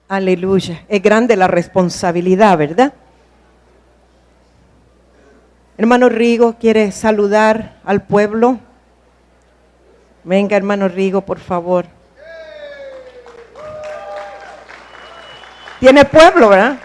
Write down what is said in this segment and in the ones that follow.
Aleluya. Es grande la responsabilidad, ¿verdad? Hermano Rigo, ¿quiere saludar al pueblo? Venga, hermano Rigo, por favor. Tiene pueblo, ¿verdad?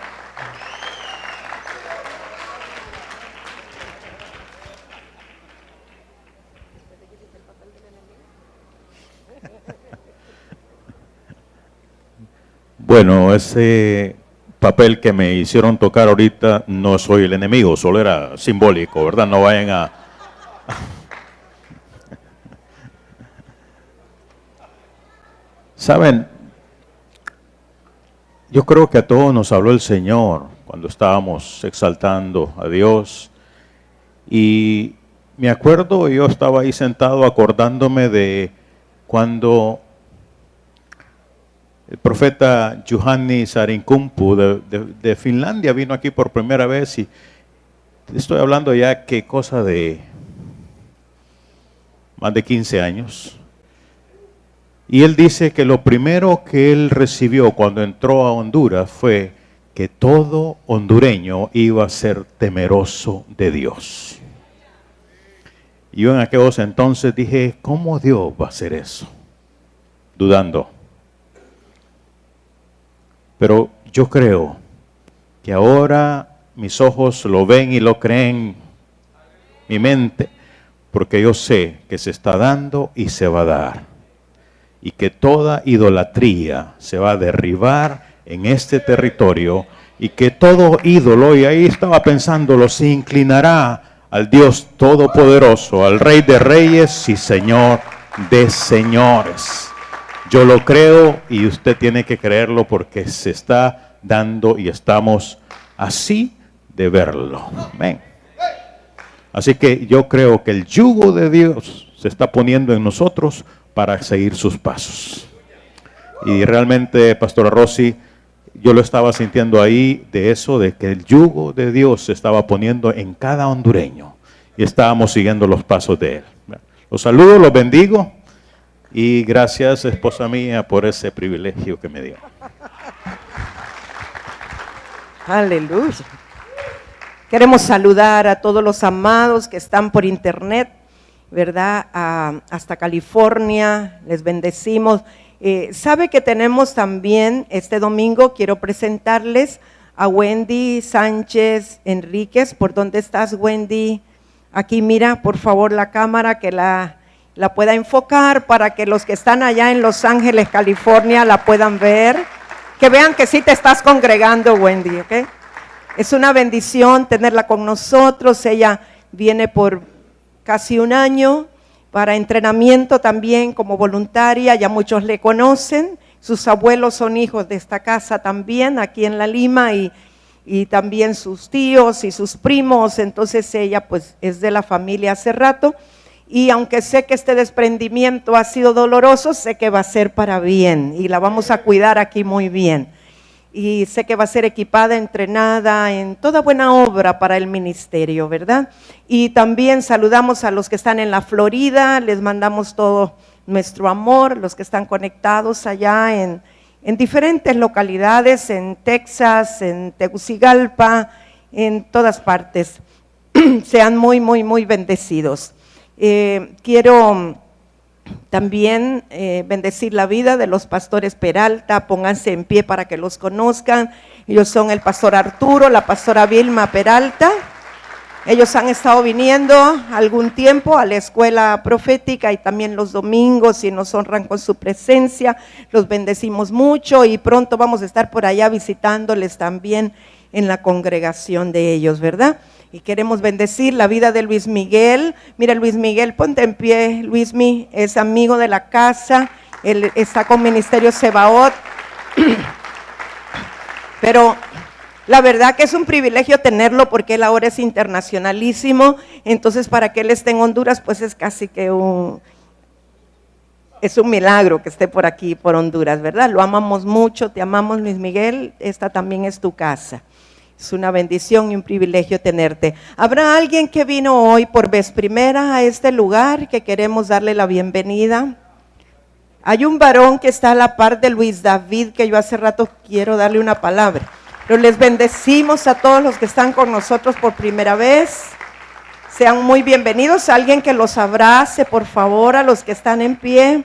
Bueno, ese papel que me hicieron tocar ahorita, no soy el enemigo, solo era simbólico, ¿verdad? No vayan a... Saben, yo creo que a todos nos habló el Señor cuando estábamos exaltando a Dios. Y me acuerdo, yo estaba ahí sentado acordándome de cuando el profeta Juhani Sarinkumpu de Finlandia vino aquí por primera vez, y estoy hablando ya que cosa de más de 15 años. Y él dice que lo primero que él recibió cuando entró a Honduras fue que todo hondureño iba a ser temeroso de Dios. Y yo en aquellos entonces dije, ¿cómo Dios va a hacer eso? Dudando. Pero yo creo que ahora mis ojos lo ven y lo creen, mi mente, porque yo sé que se está dando y se va a dar. Y que toda idolatría se va a derribar en este territorio, y que todo ídolo, y ahí estaba pensándolo, se inclinará al Dios Todopoderoso, al Rey de Reyes y Señor de Señores. Yo lo creo y usted tiene que creerlo, porque se está dando y estamos así de verlo. Amén. Así que yo creo que el yugo de Dios se está poniendo en nosotros para seguir sus pasos. Y realmente, Pastora Rosy, yo lo estaba sintiendo ahí, de eso, de que el yugo de Dios se estaba poniendo en cada hondureño y estábamos siguiendo los pasos de Él. Los saludo, los bendigo y gracias, esposa mía, por ese privilegio que me dio. Aleluya. Queremos saludar a todos los amados que están por internet, ¿verdad? Hasta California, les bendecimos. Sabe que tenemos también este domingo, quiero presentarles a Wendy Sánchez Enríquez. ¿Por dónde estás, Wendy? Aquí mira, por favor, la cámara, que la pueda enfocar para que los que están allá en Los Ángeles, California, la puedan ver. Que vean que sí te estás congregando, Wendy, ¿ok? Es una bendición tenerla con nosotros. Ella viene por casi un año para entrenamiento también como voluntaria, ya muchos le conocen, sus abuelos son hijos de esta casa también, aquí en La Lima, y también sus tíos y sus primos. Entonces ella pues es de la familia hace rato, y aunque sé que este desprendimiento ha sido doloroso, sé que va a ser para bien, y la vamos a cuidar aquí muy bien. Y sé que va a ser equipada, entrenada en toda buena obra para el ministerio, ¿verdad? Y también saludamos a los que están en la Florida, les mandamos todo nuestro amor, los que están conectados allá en diferentes localidades, en Texas, en Tegucigalpa, en todas partes. Sean muy, muy, muy bendecidos. Quiero también bendecir la vida de los pastores Peralta. Pónganse en pie para que los conozcan. Ellos son el pastor Arturo, la pastora Vilma Peralta. Ellos han estado viniendo algún tiempo a la escuela profética y también los domingos, y nos honran con su presencia. Los bendecimos mucho y pronto vamos a estar por allá visitándoles también en la congregación de ellos, ¿verdad? Y queremos bendecir la vida de Luis Miguel. Mira, Luis Miguel, ponte en pie. Luismi es amigo de la casa, él está con Ministerio Sebaot. Pero la verdad que es un privilegio tenerlo, porque él ahora es internacionalísimo. Entonces, para que él esté en Honduras, pues es casi que es un milagro que esté por aquí, por Honduras, ¿verdad? Lo amamos mucho, te amamos, Luis Miguel. Esta también es tu casa. Es una bendición y un privilegio tenerte. ¿Habrá alguien que vino hoy por vez primera a este lugar que queremos darle la bienvenida? Hay un varón que está a la par de Luis David, que yo hace rato quiero darle una palabra. Pero les bendecimos a todos los que están con nosotros por primera vez. Sean muy bienvenidos. Alguien que los abrace, por favor, a los que están en pie.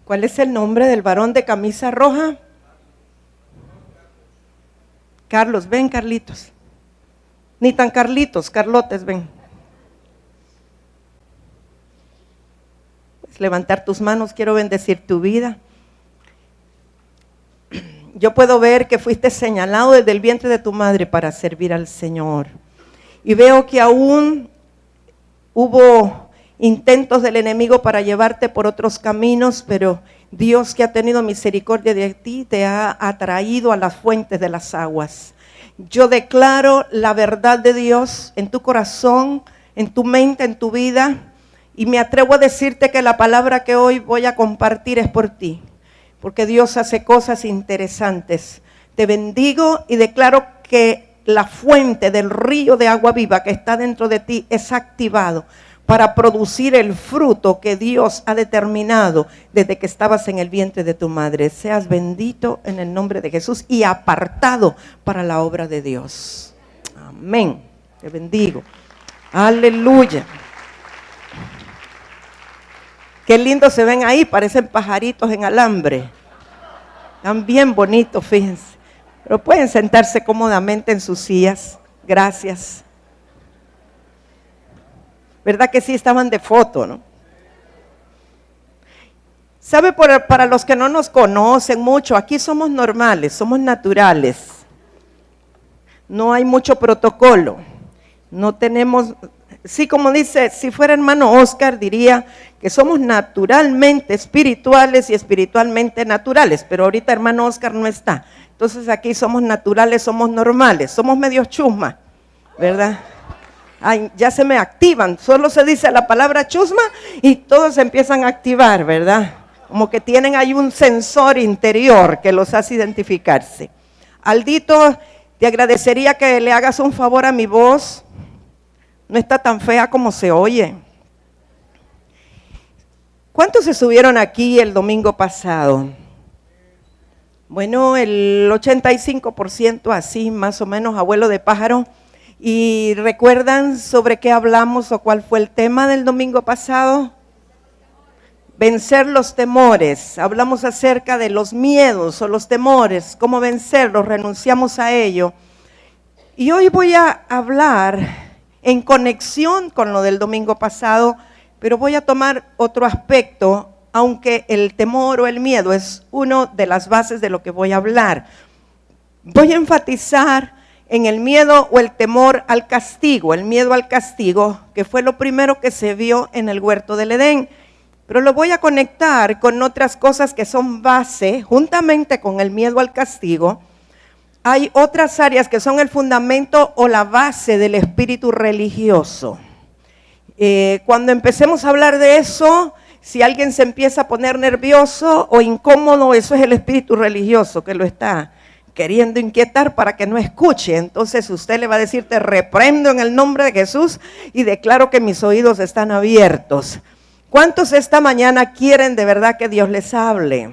¿Cuál es el nombre del varón de camisa roja? Carlos, ven Carlitos. Ni tan Carlitos, Carlotes, ven. Puedes levantar tus manos, quiero bendecir tu vida. Yo puedo ver que fuiste señalado desde el vientre de tu madre para servir al Señor. Y veo que aún hubo intentos del enemigo para llevarte por otros caminos, pero Dios, que ha tenido misericordia de ti, te ha atraído a las fuentes de las aguas. Yo declaro la verdad de Dios en tu corazón, en tu mente, en tu vida, y me atrevo a decirte que la palabra que hoy voy a compartir es por ti, porque Dios hace cosas interesantes. Te bendigo y declaro que la fuente del río de agua viva que está dentro de ti es activado para producir el fruto que Dios ha determinado desde que estabas en el vientre de tu madre. Seas bendito en el nombre de Jesús y apartado para la obra de Dios. Amén. Te bendigo. Aleluya. Qué lindo se ven ahí, parecen pajaritos en alambre. Están bien bonitos, fíjense. Pero pueden sentarse cómodamente en sus sillas. Gracias. ¿Verdad que sí estaban de foto, no? ¿Sabe? Para los que no nos conocen mucho, aquí somos normales, somos naturales. No hay mucho protocolo. No tenemos, sí, como dice, si fuera hermano Oscar, diría que somos naturalmente espirituales y espiritualmente naturales, pero ahorita hermano Oscar no está. Entonces aquí somos naturales, somos normales, somos medios chusma, ¿verdad? Ay, ya se me activan, solo se dice la palabra chusma y todos se empiezan a activar, ¿verdad? Como que tienen ahí un sensor interior que los hace identificarse. Aldito, te agradecería que le hagas un favor a mi voz, no está tan fea como se oye. ¿Cuántos se subieron aquí el domingo pasado? Bueno, el 85% así, más o menos, abuelo de pájaro. ¿Y recuerdan sobre qué hablamos o cuál fue el tema del domingo pasado? Vencer los temores. Hablamos acerca de los miedos o los temores, cómo vencerlos, renunciamos a ello. Y hoy voy a hablar en conexión con lo del domingo pasado, pero voy a tomar otro aspecto, aunque el temor o el miedo es una de las bases de lo que voy a hablar. Voy a enfatizar en el miedo o el temor al castigo, el miedo al castigo, que fue lo primero que se vio en el huerto del Edén. Pero lo voy a conectar con otras cosas que son base, juntamente con el miedo al castigo. Hay otras áreas que son el fundamento o la base del espíritu religioso. Cuando empecemos a hablar de eso, si alguien se empieza a poner nervioso o incómodo, eso es el espíritu religioso que lo está queriendo inquietar para que no escuche. Entonces usted le va a decir, te reprendo en el nombre de Jesús y declaro que mis oídos están abiertos. ¿Cuántos esta mañana quieren de verdad que Dios les hable?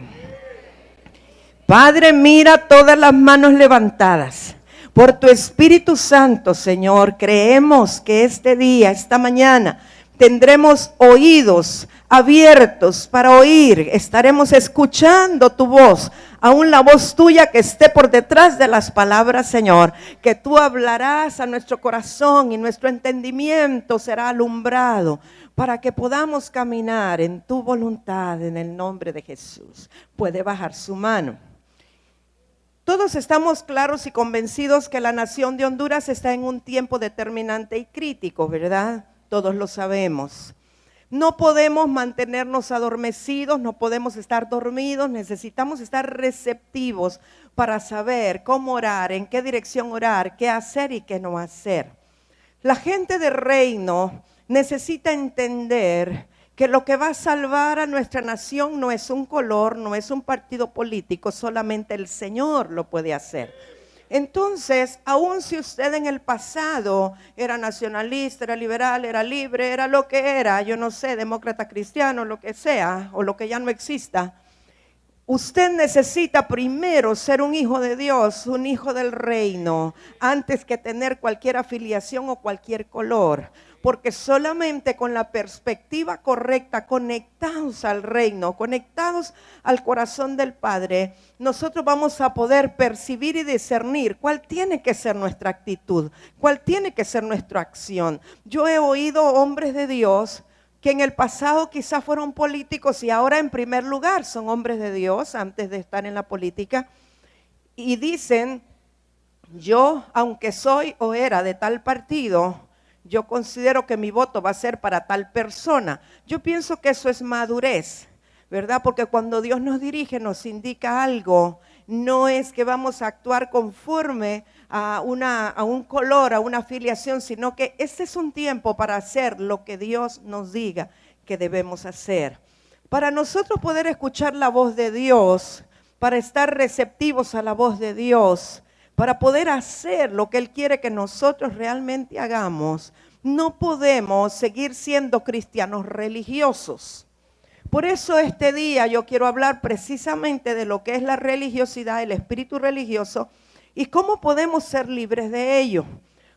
Padre, mira todas las manos levantadas. Por tu Espíritu Santo, Señor, creemos que este día, esta mañana, tendremos oídos abiertos para oír. Estaremos escuchando tu voz, aún la voz tuya que esté por detrás de las palabras, Señor, que tú hablarás a nuestro corazón y nuestro entendimiento será alumbrado para que podamos caminar en tu voluntad en el nombre de Jesús. Puede bajar su mano. Todos estamos claros y convencidos que la nación de Honduras está en un tiempo determinante y crítico, ¿verdad? Todos lo sabemos. No podemos mantenernos adormecidos, no podemos estar dormidos, necesitamos estar receptivos para saber cómo orar, en qué dirección orar, qué hacer y qué no hacer. La gente del reino necesita entender que lo que va a salvar a nuestra nación no es un color, no es un partido político, solamente el Señor lo puede hacer. Entonces, aun si usted en el pasado era nacionalista, era liberal, era libre, era lo que era, yo no sé, demócrata cristiano, lo que sea, o lo que ya no exista, usted necesita primero ser un hijo de Dios, un hijo del reino, antes que tener cualquier afiliación o cualquier color. Porque solamente con la perspectiva correcta, conectados al reino, conectados al corazón del Padre, nosotros vamos a poder percibir y discernir cuál tiene que ser nuestra actitud, cuál tiene que ser nuestra acción. Yo he oído hombres de Dios que en el pasado quizás fueron políticos y ahora en primer lugar son hombres de Dios antes de estar en la política, y dicen: yo, aunque soy o era de tal partido, yo considero que mi voto va a ser para tal persona. Yo pienso que eso es madurez, ¿verdad? Porque cuando Dios nos dirige, nos indica algo, no es que vamos a actuar conforme a un color, a una afiliación, sino que este es un tiempo para hacer lo que Dios nos diga que debemos hacer. Para nosotros poder escuchar la voz de Dios, para estar receptivos a la voz de Dios, para poder hacer lo que Él quiere que nosotros realmente hagamos, no podemos seguir siendo cristianos religiosos. Por eso este día yo quiero hablar precisamente de lo que es la religiosidad, el espíritu religioso, y cómo podemos ser libres de ello.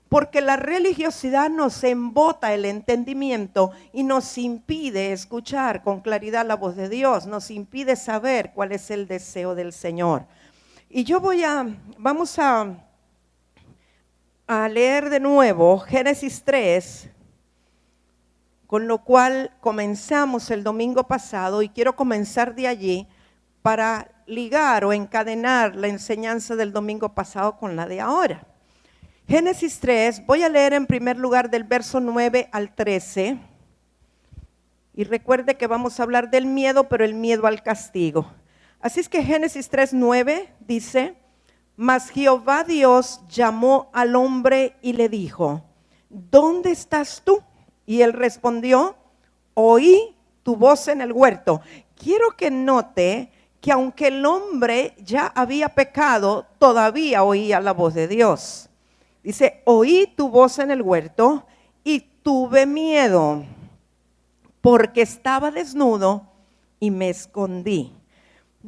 Porque la religiosidad nos embota el entendimiento y nos impide escuchar con claridad la voz de Dios, nos impide saber cuál es el deseo del Señor. Y vamos a leer de nuevo Génesis 3, con lo cual comenzamos el domingo pasado, y quiero comenzar de allí para ligar o encadenar la enseñanza del domingo pasado con la de ahora. Génesis 3, voy a leer en primer lugar del verso 9 al 13, y recuerde que vamos a hablar del miedo, pero el miedo al castigo. Así es que Génesis 3:9 dice: mas Jehová Dios llamó al hombre y le dijo: ¿dónde estás tú? Y él respondió: oí tu voz en el huerto. Quiero que note que aunque el hombre ya había pecado, todavía oía la voz de Dios. Dice: oí tu voz en el huerto y tuve miedo, porque estaba desnudo y me escondí.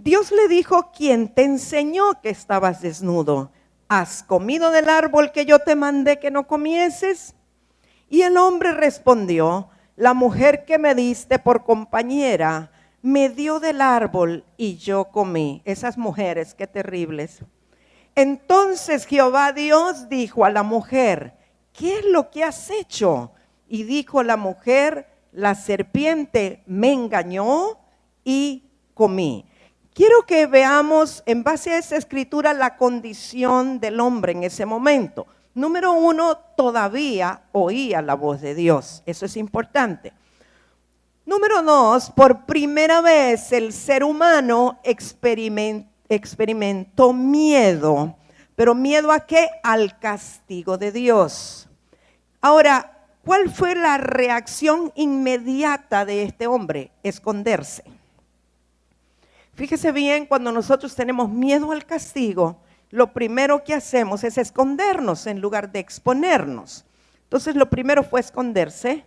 Dios le dijo: ¿quién te enseñó que estabas desnudo? ¿Has comido del árbol que yo te mandé que no comieses? Y el hombre respondió: la mujer que me diste por compañera me dio del árbol y yo comí. Esas mujeres, qué terribles. Entonces Jehová Dios dijo a la mujer: ¿qué es lo que has hecho? Y dijo la mujer: la serpiente me engañó y comí. Quiero que veamos en base a esa escritura la condición del hombre en ese momento. Número 1, todavía oía la voz de Dios. Eso es importante. Número 2, por primera vez el ser humano experimentó miedo. ¿Pero miedo a qué? Al castigo de Dios. Ahora, ¿cuál fue la reacción inmediata de este hombre? Esconderse. Fíjese bien, cuando nosotros tenemos miedo al castigo, lo primero que hacemos es escondernos en lugar de exponernos. Entonces lo primero fue esconderse.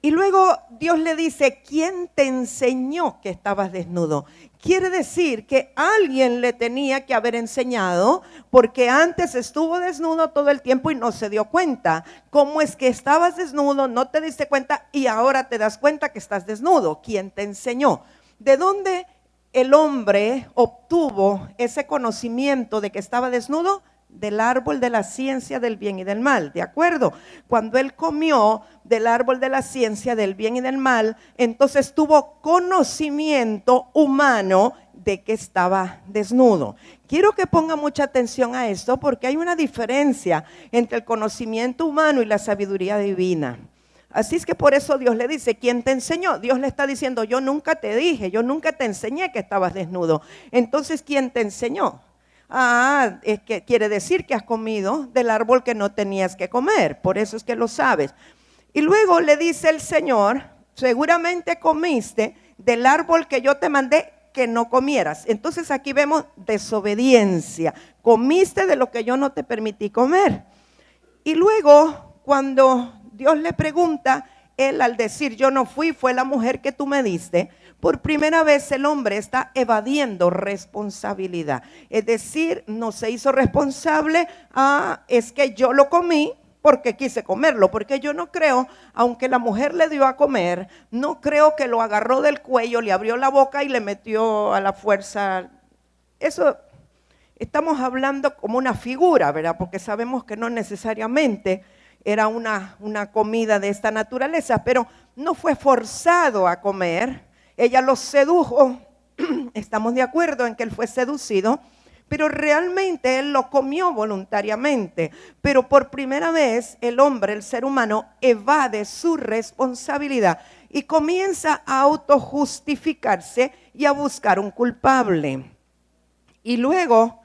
Y luego Dios le dice: ¿quién te enseñó que estabas desnudo? Quiere decir que alguien le tenía que haber enseñado, porque antes estuvo desnudo todo el tiempo y no se dio cuenta. ¿Cómo es que estabas desnudo, no te diste cuenta y ahora te das cuenta que estás desnudo? ¿Quién te enseñó? ¿De dónde el hombre obtuvo ese conocimiento de que estaba desnudo? Del árbol de la ciencia del bien y del mal, ¿de acuerdo? Cuando él comió del árbol de la ciencia del bien y del mal, entonces tuvo conocimiento humano de que estaba desnudo. Quiero que ponga mucha atención a esto, porque hay una diferencia entre el conocimiento humano y la sabiduría divina. Así es que por eso Dios le dice: ¿quién te enseñó? Dios le está diciendo: yo nunca te dije, yo nunca te enseñé que estabas desnudo. Entonces, ¿quién te enseñó? Es que quiere decir que has comido del árbol que no tenías que comer, por eso es que lo sabes. Y luego le dice el Señor: seguramente comiste del árbol que yo te mandé que no comieras. Entonces aquí vemos desobediencia. Comiste de lo que yo no te permití comer. Y luego, cuando Dios le pregunta, él al decir yo no fui, fue la mujer que tú me diste, por primera vez el hombre está evadiendo responsabilidad. Es decir, no se hizo responsable, es que yo lo comí porque quise comerlo, porque yo no creo, aunque la mujer le dio a comer, no creo que lo agarró del cuello, le abrió la boca y le metió a la fuerza. Eso estamos hablando como una figura, ¿verdad? Porque sabemos que no necesariamente era una comida de esta naturaleza, pero no fue forzado a comer. Ella lo sedujo, estamos de acuerdo en que él fue seducido, pero realmente él lo comió voluntariamente. Pero por primera vez el hombre, el ser humano, evade su responsabilidad y comienza a autojustificarse y a buscar un culpable. Y luego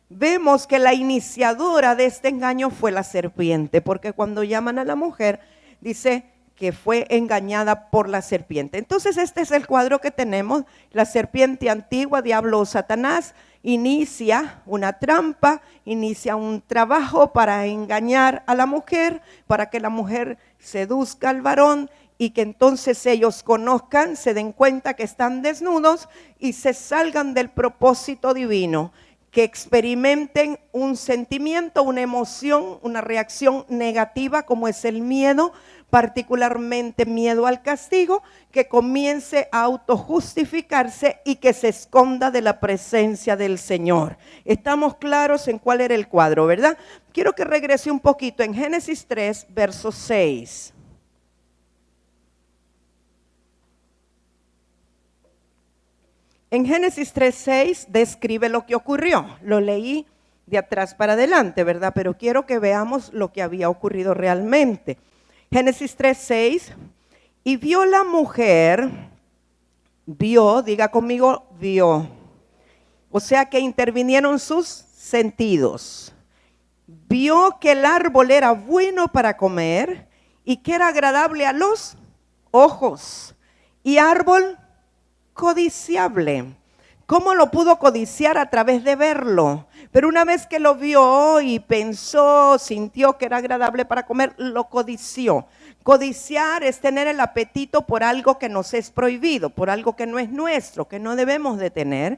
vemos que la iniciadora de este engaño fue la serpiente, porque cuando llaman a la mujer, dice que fue engañada por la serpiente. Entonces este es el cuadro que tenemos. La serpiente antigua, diablo o Satanás, inicia una trampa, inicia un trabajo para engañar a la mujer, para que la mujer seduzca al varón y que entonces ellos conozcan, se den cuenta que están desnudos y se salgan del propósito divino, que experimenten un sentimiento, una emoción, una reacción negativa como es el miedo, particularmente miedo al castigo, que comience a autojustificarse y que se esconda de la presencia del Señor. Estamos claros en cuál era el cuadro, ¿verdad? Quiero que regrese un poquito en Génesis 3, verso 6. En Génesis 3:6 describe lo que ocurrió. Lo leí de atrás para adelante, ¿verdad? Pero quiero que veamos lo que había ocurrido realmente. Génesis 3:6, y vio la mujer, vio, diga conmigo, vio. O sea que intervinieron sus sentidos. Vio que el árbol era bueno para comer y que era agradable a los ojos y árbol codiciable. ¿Cómo lo pudo codiciar? A través de verlo. Pero una vez que lo vio y pensó, sintió que era agradable para comer, lo codició. Codiciar es tener el apetito por algo que nos es prohibido, por algo que no es nuestro, que no debemos de tener.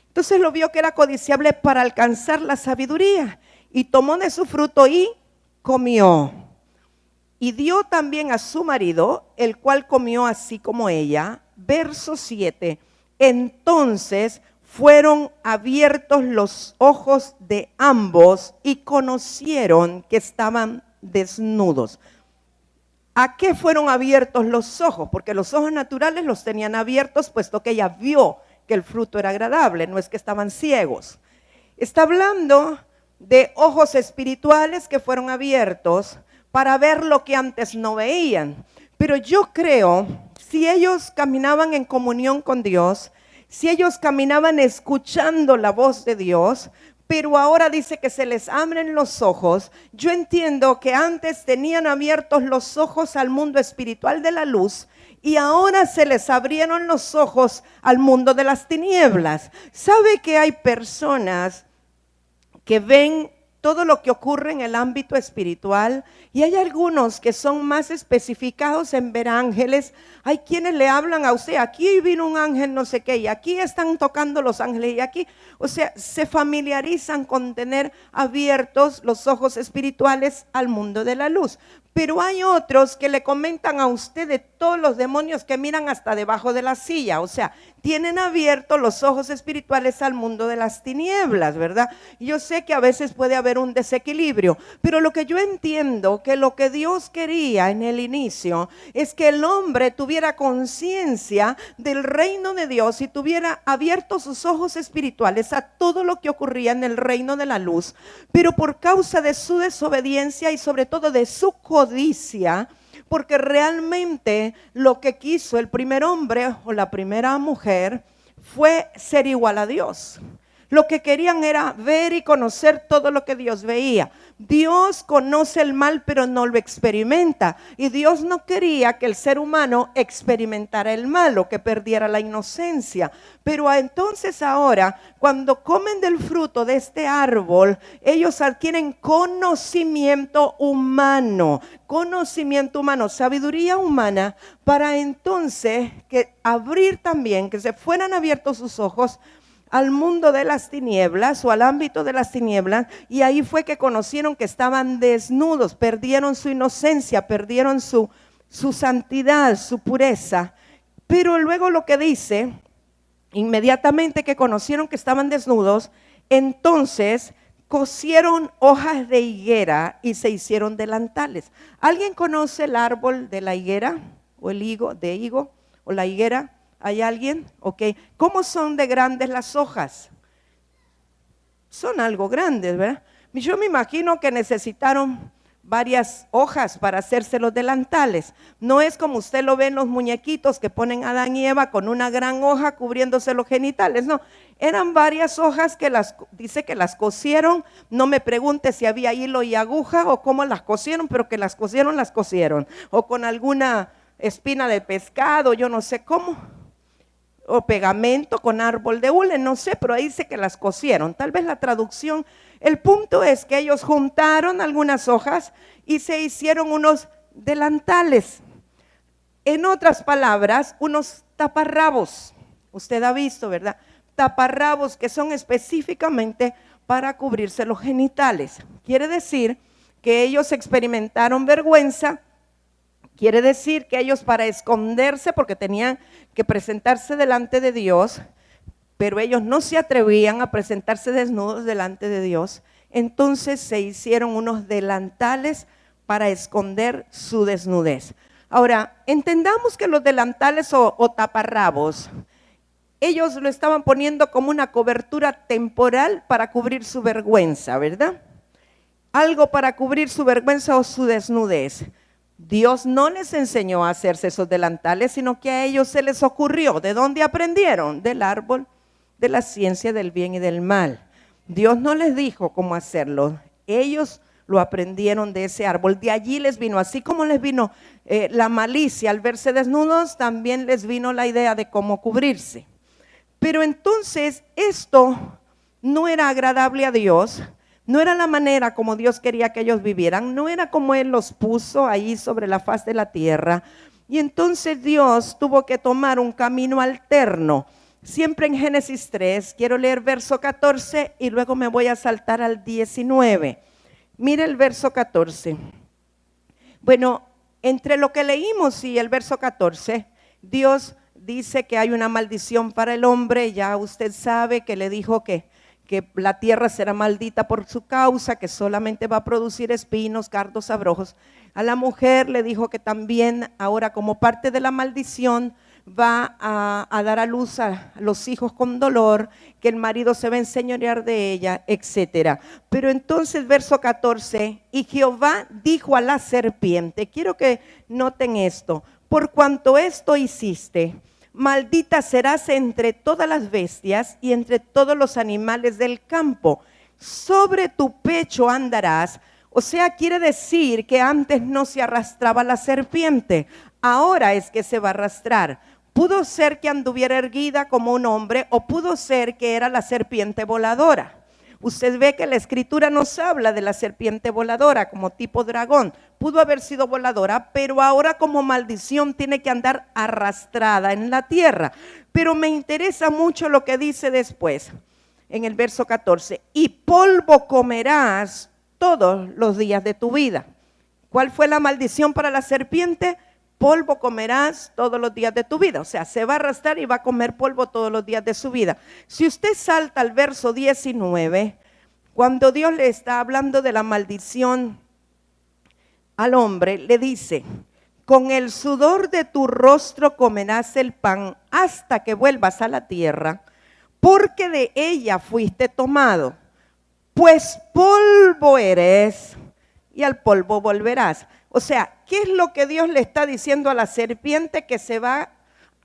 Entonces lo vio que era codiciable para alcanzar la sabiduría y tomó de su fruto y comió. Y dio también a su marido, el cual comió así como ella. Verso 7, entonces fueron abiertos los ojos de ambos y conocieron que estaban desnudos. ¿A qué fueron abiertos los ojos? Porque los ojos naturales los tenían abiertos, puesto que ella vio que el fruto era agradable, no es que estaban ciegos. Está hablando de ojos espirituales que fueron abiertos para ver lo que antes no veían. Pero yo creo, si ellos caminaban en comunión con Dios, si ellos caminaban escuchando la voz de Dios, pero ahora dice que se les abren los ojos, yo entiendo que antes tenían abiertos los ojos al mundo espiritual de la luz y ahora se les abrieron los ojos al mundo de las tinieblas. ¿Sabe que hay personas que ven todo lo que ocurre en el ámbito espiritual? Y hay algunos que son más especificados en ver ángeles. Hay quienes le hablan a usted, aquí vino un ángel no sé qué, y aquí están tocando los ángeles, y aquí, o sea, se familiarizan con tener abiertos los ojos espirituales al mundo de la luz. Pero hay otros que le comentan a usted de todos los demonios que miran hasta debajo de la silla. O sea, tienen abiertos los ojos espirituales al mundo de las tinieblas, ¿verdad? Yo sé que a veces puede haber un desequilibrio, pero lo que yo entiendo que lo que Dios quería en el inicio es que el hombre tuviera conciencia del reino de Dios y tuviera abiertos sus ojos espirituales a todo lo que ocurría en el reino de la luz. Pero por causa de su desobediencia y sobre todo de su codicia, porque realmente lo que quiso el primer hombre o la primera mujer fue ser igual a Dios. Lo que querían era ver y conocer todo lo que Dios veía. Dios conoce el mal, pero no lo experimenta. Y Dios no quería que el ser humano experimentara el mal o que perdiera la inocencia. Pero entonces ahora, cuando comen del fruto de este árbol, ellos adquieren conocimiento humano, sabiduría humana, para entonces que abrir también, que se fueran abiertos sus ojos al mundo de las tinieblas o al ámbito de las tinieblas, y ahí fue que conocieron que estaban desnudos, perdieron su inocencia, perdieron su santidad, su pureza. Pero luego lo que dice, inmediatamente que conocieron que estaban desnudos, entonces cosieron hojas de higuera y se hicieron delantales. ¿Alguien conoce el árbol de la higuera o el higo o la higuera? ¿Hay alguien? Ok. ¿Cómo son de grandes las hojas? Son algo grandes, ¿verdad? Yo me imagino que necesitaron varias hojas para hacerse los delantales. No es como usted lo ve en los muñequitos que ponen a Adán y Eva con una gran hoja cubriéndose los genitales. No, eran varias hojas que dice que las cosieron. No me pregunte si había hilo y aguja o cómo las cosieron, pero que las cosieron. O con alguna espina de pescado, yo no sé cómo. O pegamento con árbol de hule, no sé, pero ahí dice que las cosieron. Tal vez la traducción, el punto es que ellos juntaron algunas hojas y se hicieron unos delantales. En otras palabras, unos taparrabos. Usted ha visto, ¿verdad? Taparrabos que son específicamente para cubrirse los genitales. Quiere decir que ellos experimentaron vergüenza. Quiere decir que ellos, para esconderse, porque tenían que presentarse delante de Dios, pero ellos no se atrevían a presentarse desnudos delante de Dios, entonces se hicieron unos delantales para esconder su desnudez. Ahora, entendamos que los delantales o taparrabos, ellos lo estaban poniendo como una cobertura temporal para cubrir su vergüenza, ¿verdad? Algo para cubrir su vergüenza o su desnudez. Dios no les enseñó a hacerse esos delantales, sino que a ellos se les ocurrió. ¿De dónde aprendieron? Del árbol de la ciencia del bien y del mal. Dios no les dijo cómo hacerlo. Ellos lo aprendieron de ese árbol. De allí les vino, así como les vino la malicia al verse desnudos, también les vino la idea de cómo cubrirse. Pero entonces esto no era agradable a Dios. No era la manera como Dios quería que ellos vivieran, no era como Él los puso ahí sobre la faz de la tierra. Y entonces Dios tuvo que tomar un camino alterno. Siempre en Génesis 3, quiero leer verso 14 y luego me voy a saltar al 19. Mire el verso 14. Bueno, entre lo que leímos y el verso 14, Dios dice que hay una maldición para el hombre. Ya usted sabe que le dijo que la tierra será maldita por su causa, que solamente va a producir espinos, cardos, abrojos. A la mujer le dijo que también ahora, como parte de la maldición, va a dar a luz a los hijos con dolor, que el marido se va a enseñorear de ella, etcétera. Pero entonces verso 14, y Jehová dijo a la serpiente, quiero que noten esto, por cuanto esto hiciste, maldita serás entre todas las bestias y entre todos los animales del campo. Sobre tu pecho andarás. O sea, quiere decir que antes no se arrastraba la serpiente. Ahora es que se va a arrastrar. Pudo ser que anduviera erguida como un hombre o pudo ser que era la serpiente voladora. Usted ve que la escritura nos habla de la serpiente voladora como tipo dragón. Pudo haber sido voladora, pero ahora como maldición tiene que andar arrastrada en la tierra. Pero me interesa mucho lo que dice después, en el verso 14. Y polvo comerás todos los días de tu vida. ¿Cuál fue la maldición para la serpiente? Polvo comerás todos los días de tu vida. O sea, se va a arrastrar y va a comer polvo todos los días de su vida. Si usted salta al verso 19, cuando Dios le está hablando de la maldición al hombre, le dice, con el sudor de tu rostro comerás el pan hasta que vuelvas a la tierra, porque de ella fuiste tomado, pues polvo eres y al polvo volverás. O sea, ¿qué es lo que Dios le está diciendo a la serpiente? Que se va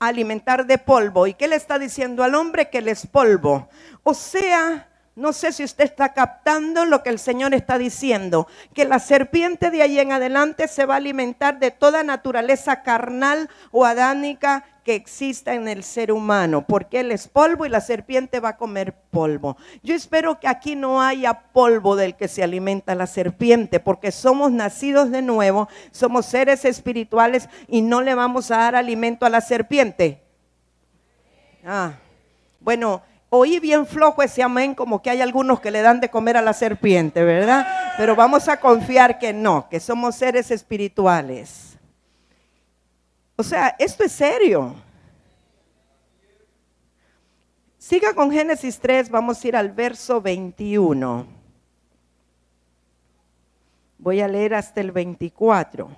a alimentar de polvo. ¿Y qué le está diciendo al hombre? Que él es polvo. O sea, no sé si usted está captando lo que el Señor está diciendo, que la serpiente de ahí en adelante se va a alimentar de toda naturaleza carnal o adánica que exista en el ser humano, porque él es polvo y la serpiente va a comer polvo. Yo espero que aquí no haya polvo del que se alimenta la serpiente, porque somos nacidos de nuevo, somos seres espirituales y no le vamos a dar alimento a la serpiente. Bueno, oí bien flojo ese amén, como que hay algunos que le dan de comer a la serpiente, ¿verdad? Pero vamos a confiar que no, que somos seres espirituales. O sea, esto es serio. Siga con Génesis 3, vamos a ir al verso 21. Voy a leer hasta el 24.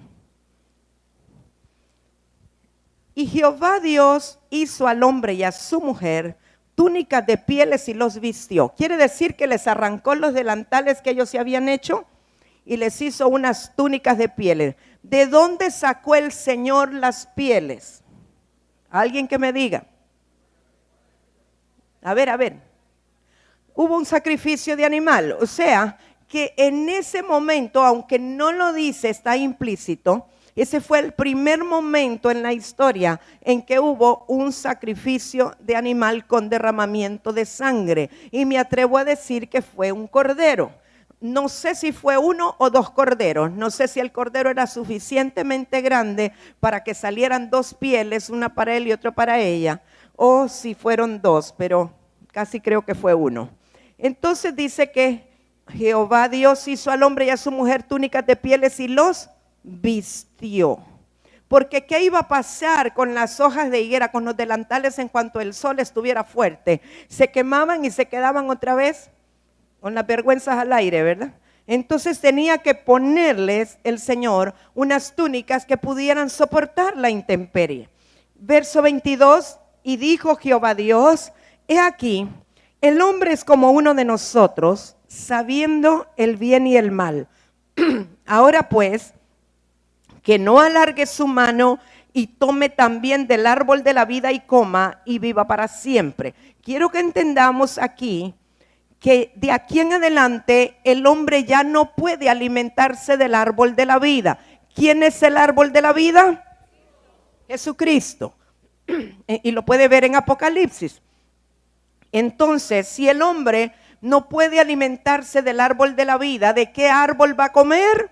Y Jehová Dios hizo al hombre y a su mujer túnicas de pieles y los vistió. Quiere decir que les arrancó los delantales que ellos se habían hecho y les hizo unas túnicas de pieles. ¿De dónde sacó el Señor las pieles? ¿Alguien que me diga? A ver. Hubo un sacrificio de animal. O sea, que en ese momento, aunque no lo dice, está implícito. Ese fue el primer momento en la historia en que hubo un sacrificio de animal con derramamiento de sangre. Y me atrevo a decir que fue un cordero. No sé si fue uno o dos corderos. No sé si el cordero era suficientemente grande para que salieran dos pieles, una para él y otra para ella. O si fueron dos, pero casi creo que fue uno. Entonces dice que Jehová Dios hizo al hombre y a su mujer túnicas de pieles y los vistió. Porque ¿qué iba a pasar con las hojas de higuera, con los delantales en cuanto el sol estuviera fuerte? Se quemaban y se quedaban otra vez con las vergüenzas al aire, ¿verdad? Entonces tenía que ponerles el Señor unas túnicas que pudieran soportar la intemperie. Verso 22, y dijo Jehová Dios, he aquí, el hombre es como uno de nosotros, sabiendo el bien y el mal. Ahora pues, que no alargue su mano y tome también del árbol de la vida y coma y viva para siempre. Quiero que entendamos aquí que de aquí en adelante el hombre ya no puede alimentarse del árbol de la vida. ¿Quién es el árbol de la vida? Jesucristo. Y lo puede ver en Apocalipsis. Entonces, si el hombre no puede alimentarse del árbol de la vida, ¿de qué árbol va a comer?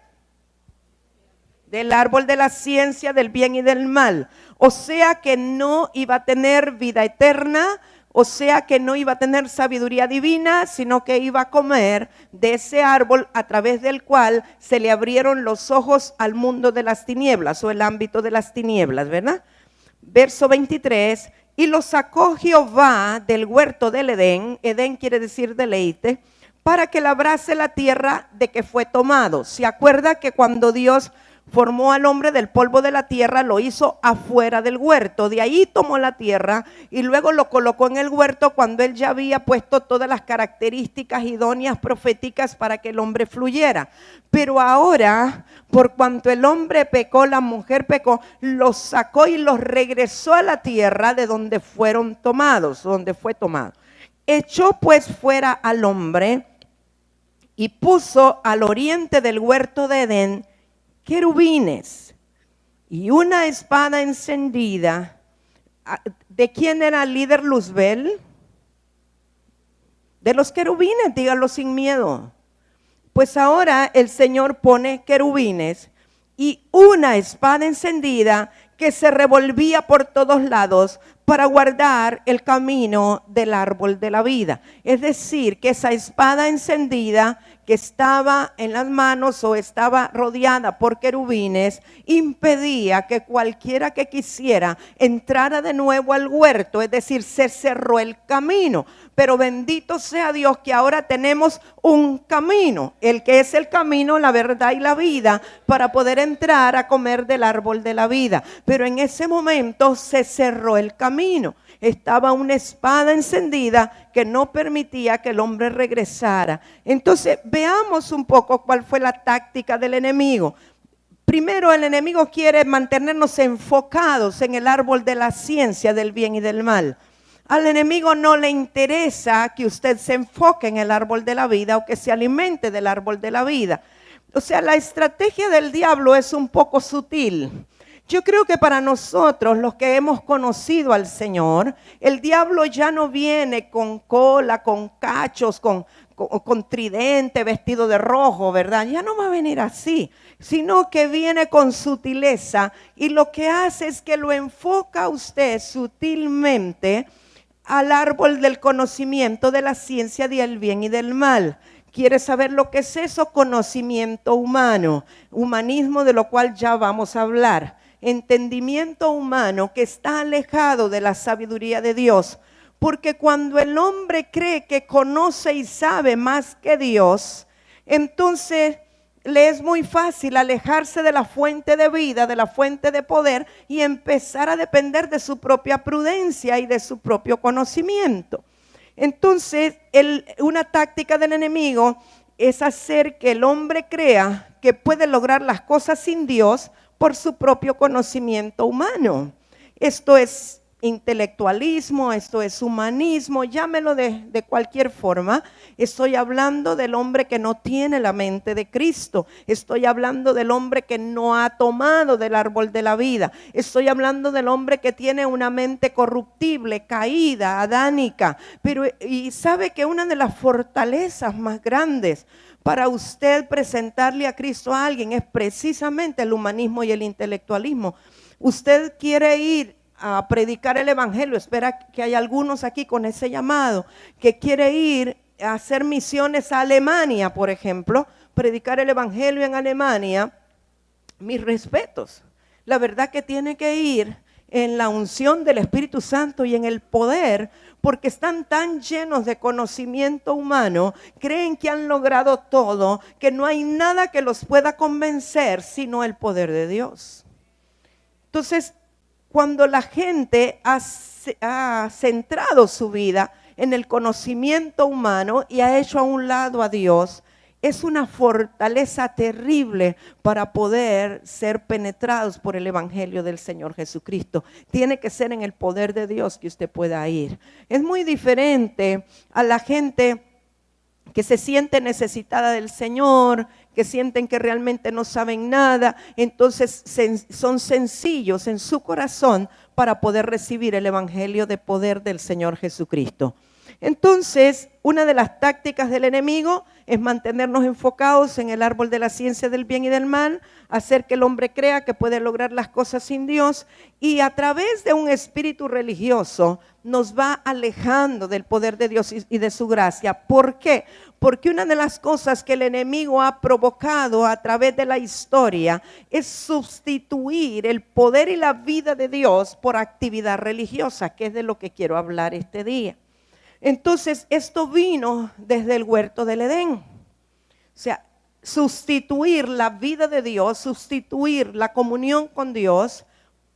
Del árbol de la ciencia, del bien y del mal. O sea que no iba a tener vida eterna, o sea que no iba a tener sabiduría divina, sino que iba a comer de ese árbol a través del cual se le abrieron los ojos al mundo de las tinieblas o el ámbito de las tinieblas, ¿verdad? Verso 23, y lo sacó Jehová del huerto del Edén, Edén quiere decir deleite, para que labrase la tierra de que fue tomado. ¿Se acuerda que cuando Dios formó al hombre del polvo de la tierra, lo hizo afuera del huerto? De ahí tomó la tierra y luego lo colocó en el huerto cuando él ya había puesto todas las características idóneas proféticas para que el hombre fluyera. Pero ahora, por cuanto el hombre pecó, la mujer pecó, los sacó y los regresó a la tierra de donde fueron tomados, donde fue tomado. Echó pues fuera al hombre y puso al oriente del huerto de Edén querubines y una espada encendida. ¿De quién era el líder Luzbel? De los querubines, dígalo sin miedo. Pues ahora el Señor pone querubines y una espada encendida que se revolvía por todos lados para guardar el camino del árbol de la vida. Es decir, que esa espada encendida que estaba en las manos o estaba rodeada por querubines impedía que cualquiera que quisiera entrara de nuevo al huerto, es decir, se cerró el camino. Pero bendito sea Dios que ahora tenemos un camino, el que es el camino, la verdad y la vida, para poder entrar a comer del árbol de la vida. Pero en ese momento se cerró el camino. Estaba una espada encendida que no permitía que el hombre regresara. Entonces veamos un poco cuál fue la táctica del enemigo. Primero, el enemigo quiere mantenernos enfocados en el árbol de la ciencia del bien y del mal. Al enemigo no le interesa que usted se enfoque en el árbol de la vida o que se alimente del árbol de la vida. O sea, la estrategia del diablo es un poco sutil. Yo creo que para nosotros, los que hemos conocido al Señor, el diablo ya no viene con cola, con cachos, con tridente, vestido de rojo, ¿verdad? Ya no va a venir así, sino que viene con sutileza y lo que hace es que lo enfoca a usted sutilmente al árbol del conocimiento de la ciencia del bien y del mal. ¿Quiere saber lo que es eso? Conocimiento humano, humanismo, de lo cual ya vamos a hablar. Entendimiento humano que está alejado de la sabiduría de Dios. Porque cuando el hombre cree que conoce y sabe más que Dios, entonces le es muy fácil alejarse de la fuente de vida, de la fuente de poder y empezar a depender de su propia prudencia y de su propio conocimiento. Entonces, una táctica del enemigo es hacer que el hombre crea que puede lograr las cosas sin Dios por su propio conocimiento humano. Esto es intelectualismo, esto es humanismo, llámelo de cualquier forma. Estoy hablando del hombre que no tiene la mente de Cristo. Estoy hablando del hombre que no ha tomado del árbol de la vida. Estoy hablando del hombre que tiene una mente corruptible, caída, adánica. Y sabe que una de las fortalezas más grandes para usted presentarle a Cristo a alguien es precisamente el humanismo y el intelectualismo. Usted quiere ir a predicar el evangelio, espera que hay algunos aquí con ese llamado, que quiere ir a hacer misiones a Alemania, por ejemplo, predicar el evangelio en Alemania. Mis respetos, la verdad que tiene que ir en la unción del Espíritu Santo y en el poder, porque están tan llenos de conocimiento humano, creen que han logrado todo, que no hay nada que los pueda convencer sino el poder de Dios. Entonces, cuando la gente ha centrado su vida en el conocimiento humano y ha hecho a un lado a Dios, es una fortaleza terrible para poder ser penetrados por el evangelio del Señor Jesucristo. Tiene que ser en el poder de Dios que usted pueda ir. Es muy diferente a la gente que se siente necesitada del Señor, que sienten que realmente no saben nada, entonces son sencillos en su corazón para poder recibir el evangelio de poder del Señor Jesucristo. Entonces, una de las tácticas del enemigo es mantenernos enfocados en el árbol de la ciencia del bien y del mal, hacer que el hombre crea que puede lograr las cosas sin Dios y a través de un espíritu religioso nos va alejando del poder de Dios y de su gracia. ¿Por qué? Porque una de las cosas que el enemigo ha provocado a través de la historia es sustituir el poder y la vida de Dios por actividad religiosa, que es de lo que quiero hablar este día. Entonces, esto vino desde el huerto del Edén. O sea, sustituir la vida de Dios, sustituir la comunión con Dios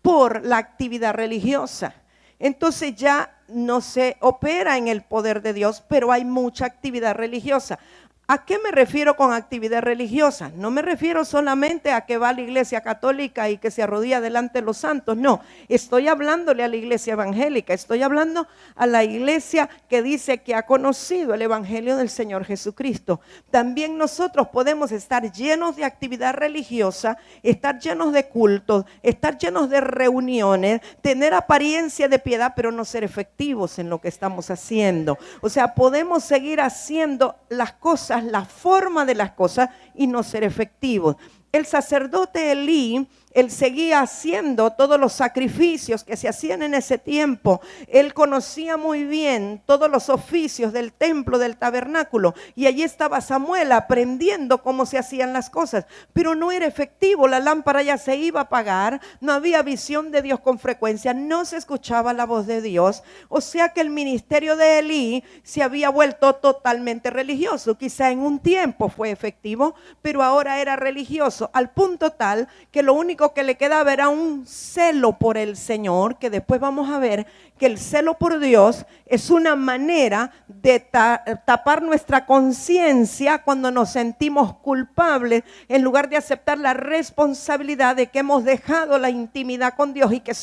por la actividad religiosa. Entonces ya no se opera en el poder de Dios, pero hay mucha actividad religiosa. ¿A qué me refiero con actividad religiosa? No me refiero solamente a que va a la iglesia católica y que se arrodilla delante de los santos, no. Estoy hablándole a la iglesia evangélica, estoy hablando a la iglesia que dice que ha conocido el evangelio del Señor Jesucristo. También nosotros podemos estar llenos de actividad religiosa, estar llenos de cultos, estar llenos de reuniones, tener apariencia de piedad, pero no ser efectivos en lo que estamos haciendo. O sea, podemos seguir haciendo las cosas, la forma de las cosas y no ser efectivos. El sacerdote Elí, él seguía haciendo todos los sacrificios que se hacían en ese tiempo. Él conocía muy bien todos los oficios del templo, del tabernáculo. Y allí estaba Samuel aprendiendo cómo se hacían las cosas. Pero no era efectivo, la lámpara ya se iba a apagar. No había visión de Dios con frecuencia. No se escuchaba la voz de Dios. O sea que el ministerio de Elí se había vuelto totalmente religioso. Quizá en un tiempo fue efectivo, pero ahora era religioso. Al punto tal que lo único único que le quedaba era un celo por el Señor, que después vamos a ver que el celo por Dios es una manera de tapar nuestra conciencia cuando nos sentimos culpables, en lugar de aceptar la responsabilidad de que hemos dejado la intimidad con Dios y que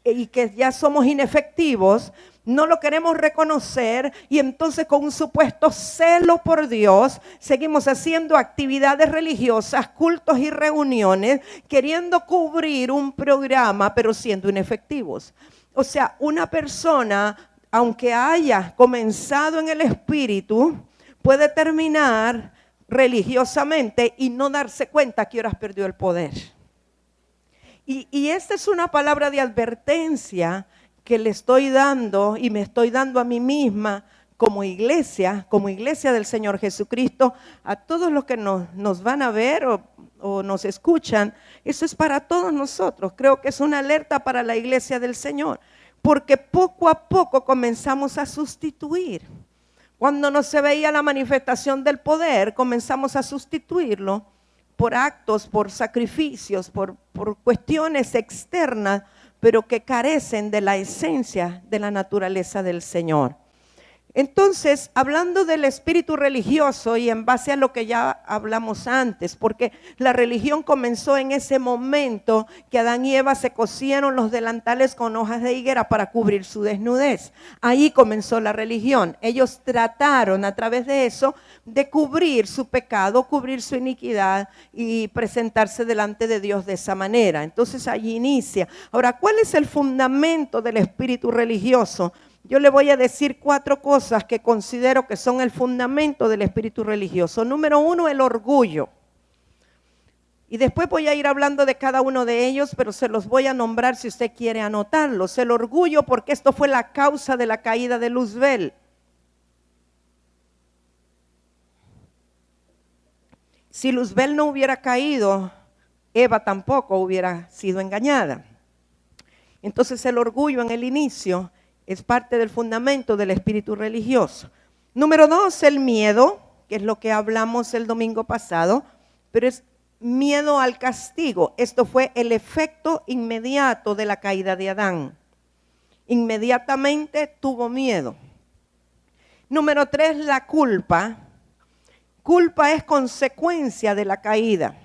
y que ya somos inefectivos. No lo queremos reconocer y entonces con un supuesto celo por Dios seguimos haciendo actividades religiosas, cultos y reuniones, queriendo cubrir un programa pero siendo inefectivos. O sea, una persona, aunque haya comenzado en el espíritu, puede terminar religiosamente y no darse cuenta que ahora perdió el poder. Y esta es una palabra de advertencia que le estoy dando y me estoy dando a mí misma como iglesia del Señor Jesucristo, a todos los que nos van a ver o nos escuchan. Eso es para todos nosotros. Creo que es una alerta para la iglesia del Señor, porque poco a poco comenzamos a sustituir. Cuando no se veía la manifestación del poder, comenzamos a sustituirlo por actos, por sacrificios, por cuestiones externas, pero que carecen de la esencia de la naturaleza del Señor. Entonces, hablando del espíritu religioso y en base a lo que ya hablamos antes, porque la religión comenzó en ese momento que Adán y Eva se cosieron los delantales con hojas de higuera para cubrir su desnudez. Ahí comenzó la religión. Ellos trataron a través de eso de cubrir su pecado, cubrir su iniquidad y presentarse delante de Dios de esa manera. Entonces allí inicia. Ahora, ¿cuál es el fundamento del espíritu religioso? Yo le voy a decir 4 cosas que considero que son el fundamento del espíritu religioso. Número 1, el orgullo. Y después voy a ir hablando de cada uno de ellos, pero se los voy a nombrar si usted quiere anotarlos. El orgullo, porque esto fue la causa de la caída de Luzbel. Si Luzbel no hubiera caído, Eva tampoco hubiera sido engañada. Entonces el orgullo en el inicio es parte del fundamento del espíritu religioso. Número 2, el miedo, que es lo que hablamos el domingo pasado, pero es miedo al castigo. Esto fue el efecto inmediato de la caída de Adán. Inmediatamente tuvo miedo. Número 3, la culpa. Culpa es consecuencia de la caída.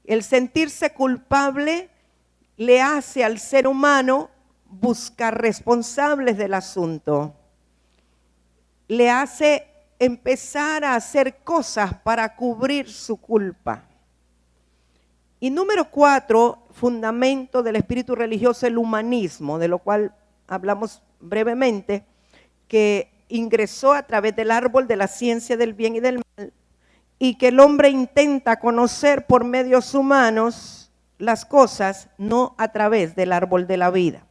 El sentirse culpable le hace al ser humano buscar responsables del asunto. Le hace empezar a hacer cosas para cubrir su culpa. Y número 4, fundamento del espíritu religioso, el humanismo, de lo cual hablamos brevemente, que ingresó a través del árbol de la ciencia del bien y del mal, y que el hombre intenta conocer por medios humanos las cosas, no a través del árbol de la vida.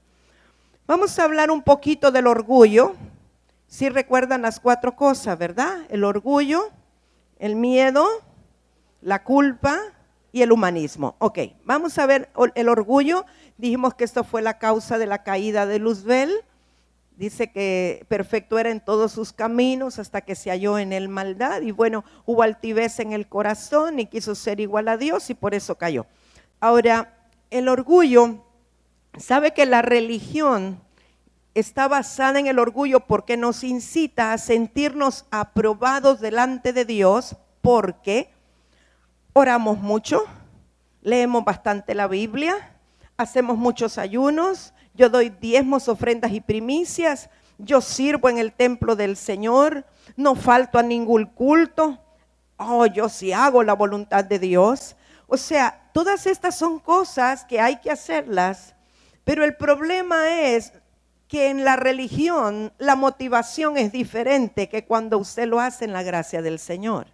Vamos a hablar un poquito del orgullo. Si recuerdan las 4 cosas, ¿verdad? El orgullo, el miedo, la culpa y el humanismo. Ok, vamos a ver el orgullo. Dijimos que esto fue la causa de la caída de Luzbel. Dice que perfecto era en todos sus caminos hasta que se halló en él maldad. Y bueno, hubo altivez en el corazón y quiso ser igual a Dios y por eso cayó. Ahora, el orgullo, sabe que la religión está basada en el orgullo porque nos incita a sentirnos aprobados delante de Dios, porque oramos mucho, leemos bastante la Biblia, hacemos muchos ayunos, yo doy diezmos, ofrendas y primicias, yo sirvo en el templo del Señor, no falto a ningún culto, yo sí hago la voluntad de Dios. O sea, todas estas son cosas que hay que hacerlas, pero el problema es que en la religión la motivación es diferente que cuando usted lo hace en la gracia del Señor.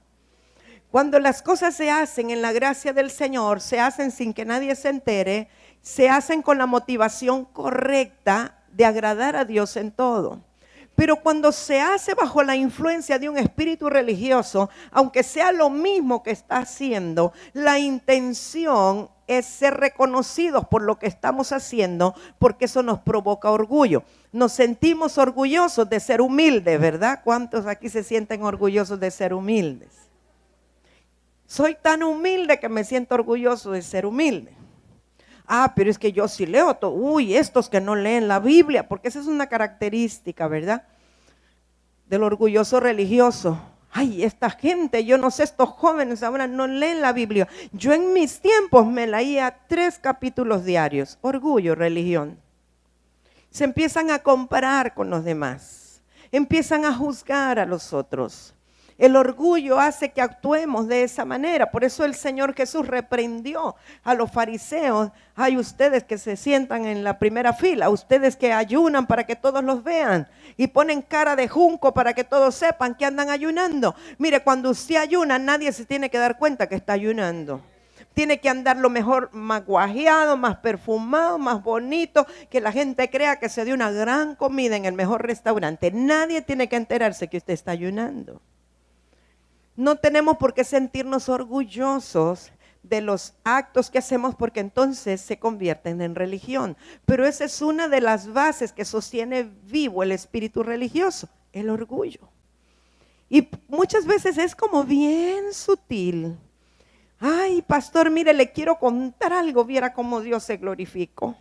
Cuando las cosas se hacen en la gracia del Señor, se hacen sin que nadie se entere, se hacen con la motivación correcta de agradar a Dios en todo. Pero cuando se hace bajo la influencia de un espíritu religioso, aunque sea lo mismo que está haciendo, la intención es ser reconocidos por lo que estamos haciendo, porque eso nos provoca orgullo. Nos sentimos orgullosos de ser humildes, ¿verdad? ¿Cuántos aquí se sienten orgullosos de ser humildes? Soy tan humilde que me siento orgulloso de ser humilde. Ah, pero es que yo sí leo todo. Uy, estos que no leen la Biblia, porque esa es una característica, ¿verdad? Del orgulloso religioso. Ay, esta gente, yo no sé, estos jóvenes ahora no leen la Biblia. Yo en mis tiempos me leía 3 capítulos diarios. Orgullo, religión. Se empiezan a comparar con los demás. Empiezan a juzgar a los otros. El orgullo hace que actuemos de esa manera. Por eso el Señor Jesús reprendió a los fariseos. Hay ustedes que se sientan en la primera fila, ustedes que ayunan para que todos los vean y ponen cara de junco para que todos sepan que andan ayunando. Mire, cuando usted ayuna, nadie se tiene que dar cuenta que está ayunando. Tiene que andar lo mejor, más guajeado, más perfumado, más bonito, que la gente crea que se dio una gran comida en el mejor restaurante. Nadie tiene que enterarse que usted está ayunando. No tenemos por qué sentirnos orgullosos de los actos que hacemos, porque entonces se convierten en religión. Pero esa es una de las bases que sostiene vivo el espíritu religioso, el orgullo. Y muchas veces es como bien sutil. Ay, pastor, mire, le quiero contar algo, viera cómo Dios se glorificó.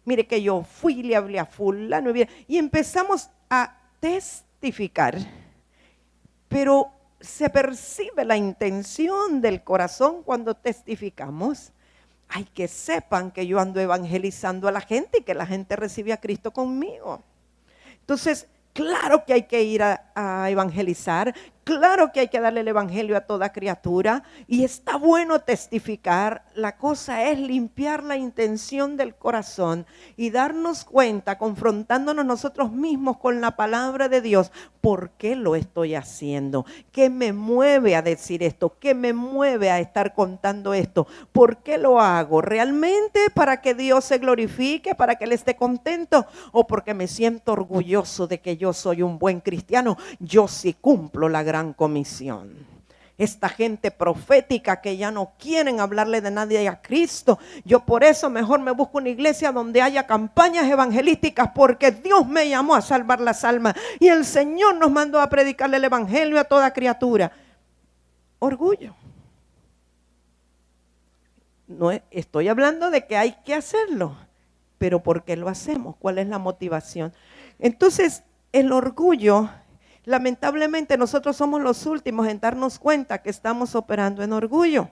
Mire que yo fui, le hablé a fulano, y empezamos a testificar. Pero se percibe la intención del corazón cuando testificamos. Ay, que sepan que yo ando evangelizando a la gente y que la gente recibe a Cristo conmigo. Entonces, claro que hay que ir a evangelizar, claro que hay que darle el evangelio a toda criatura y está bueno testificar. La cosa es limpiar la intención del corazón y darnos cuenta, confrontándonos nosotros mismos con la palabra de Dios. ¿Por qué lo estoy haciendo? ¿Qué me mueve a decir esto? ¿Qué me mueve a estar contando esto? ¿Por qué lo hago? ¿Realmente para que Dios se glorifique, para que Él esté contento? ¿O porque me siento orgulloso de que yo soy un buen cristiano? Yo sí cumplo la gran comisión. Esta gente profética que ya no quieren hablarle de nadie a Cristo, yo por eso mejor me busco una iglesia donde haya campañas evangelísticas, porque Dios me llamó a salvar las almas y el Señor nos mandó a predicarle el evangelio a toda criatura. Orgullo. No estoy hablando de que hay que hacerlo, pero ¿por qué lo hacemos? ¿Cuál es la motivación? Entonces, el orgullo, lamentablemente nosotros somos los últimos en darnos cuenta que estamos operando en orgullo.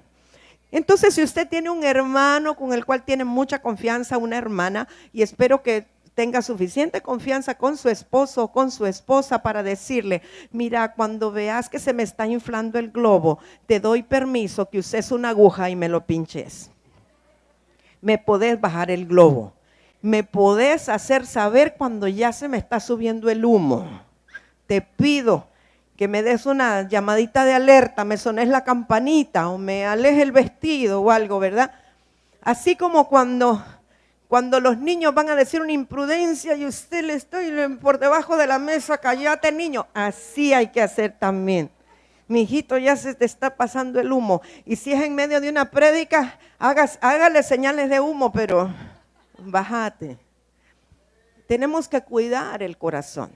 Entonces, si usted tiene un hermano con el cual tiene mucha confianza, una hermana, y espero que tenga suficiente confianza con su esposo o con su esposa para decirle, mira, cuando veas que se me está inflando el globo, te doy permiso que uses una aguja y me lo pinches. Me podés bajar el globo. Me podés hacer saber cuando ya se me está subiendo el humo. Te pido que me des una llamadita de alerta, me sones la campanita o me aleje el vestido o algo, ¿verdad? Así como cuando los niños van a decir una imprudencia y usted le estoy por debajo de la mesa, cállate niño, así hay que hacer también. Mi hijito, ya se te está pasando el humo. Y si es en medio de una prédica, hágale señales de humo, pero bájate. Tenemos que cuidar el corazón,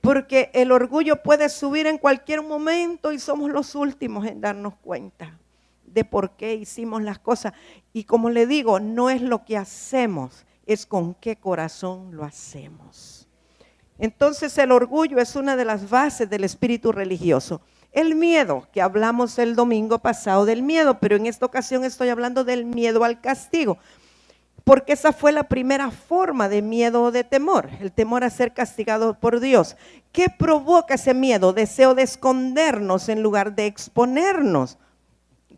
porque el orgullo puede subir en cualquier momento y somos los últimos en darnos cuenta de por qué hicimos las cosas. Y como le digo, no es lo que hacemos, es con qué corazón lo hacemos. Entonces el orgullo es una de las bases del espíritu religioso. El miedo, que hablamos el domingo pasado del miedo, pero en esta ocasión estoy hablando del miedo al castigo, porque esa fue la primera forma de miedo o de temor, el temor a ser castigado por Dios. ¿Qué provoca ese miedo? Deseo de escondernos en lugar de exponernos.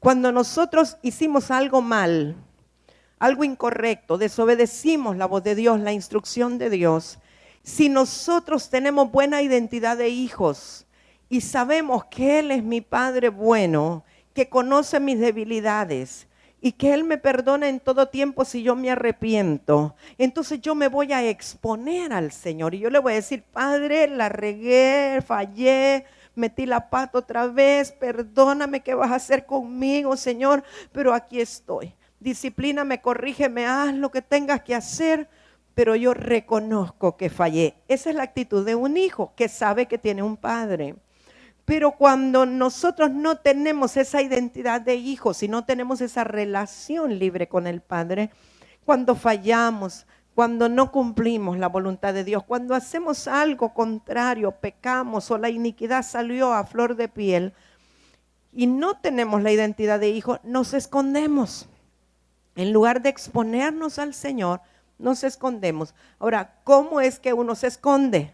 Cuando nosotros hicimos algo mal, algo incorrecto, desobedecimos la voz de Dios, la instrucción de Dios, si nosotros tenemos buena identidad de hijos y sabemos que Él es mi Padre bueno, que conoce mis debilidades y que Él me perdona en todo tiempo si yo me arrepiento, entonces yo me voy a exponer al Señor y yo le voy a decir, Padre, la regué, fallé, metí la pata otra vez, perdóname, ¿qué vas a hacer conmigo, Señor? Pero aquí estoy, disciplíname, corrígeme, haz lo que tengas que hacer, pero yo reconozco que fallé. Esa es la actitud de un hijo que sabe que tiene un padre. Pero cuando nosotros no tenemos esa identidad de hijos y no tenemos esa relación libre con el Padre, cuando fallamos, cuando no cumplimos la voluntad de Dios, cuando hacemos algo contrario, pecamos o la iniquidad salió a flor de piel y no tenemos la identidad de hijo, nos escondemos. En lugar de exponernos al Señor, nos escondemos. Ahora, ¿cómo es que uno se esconde?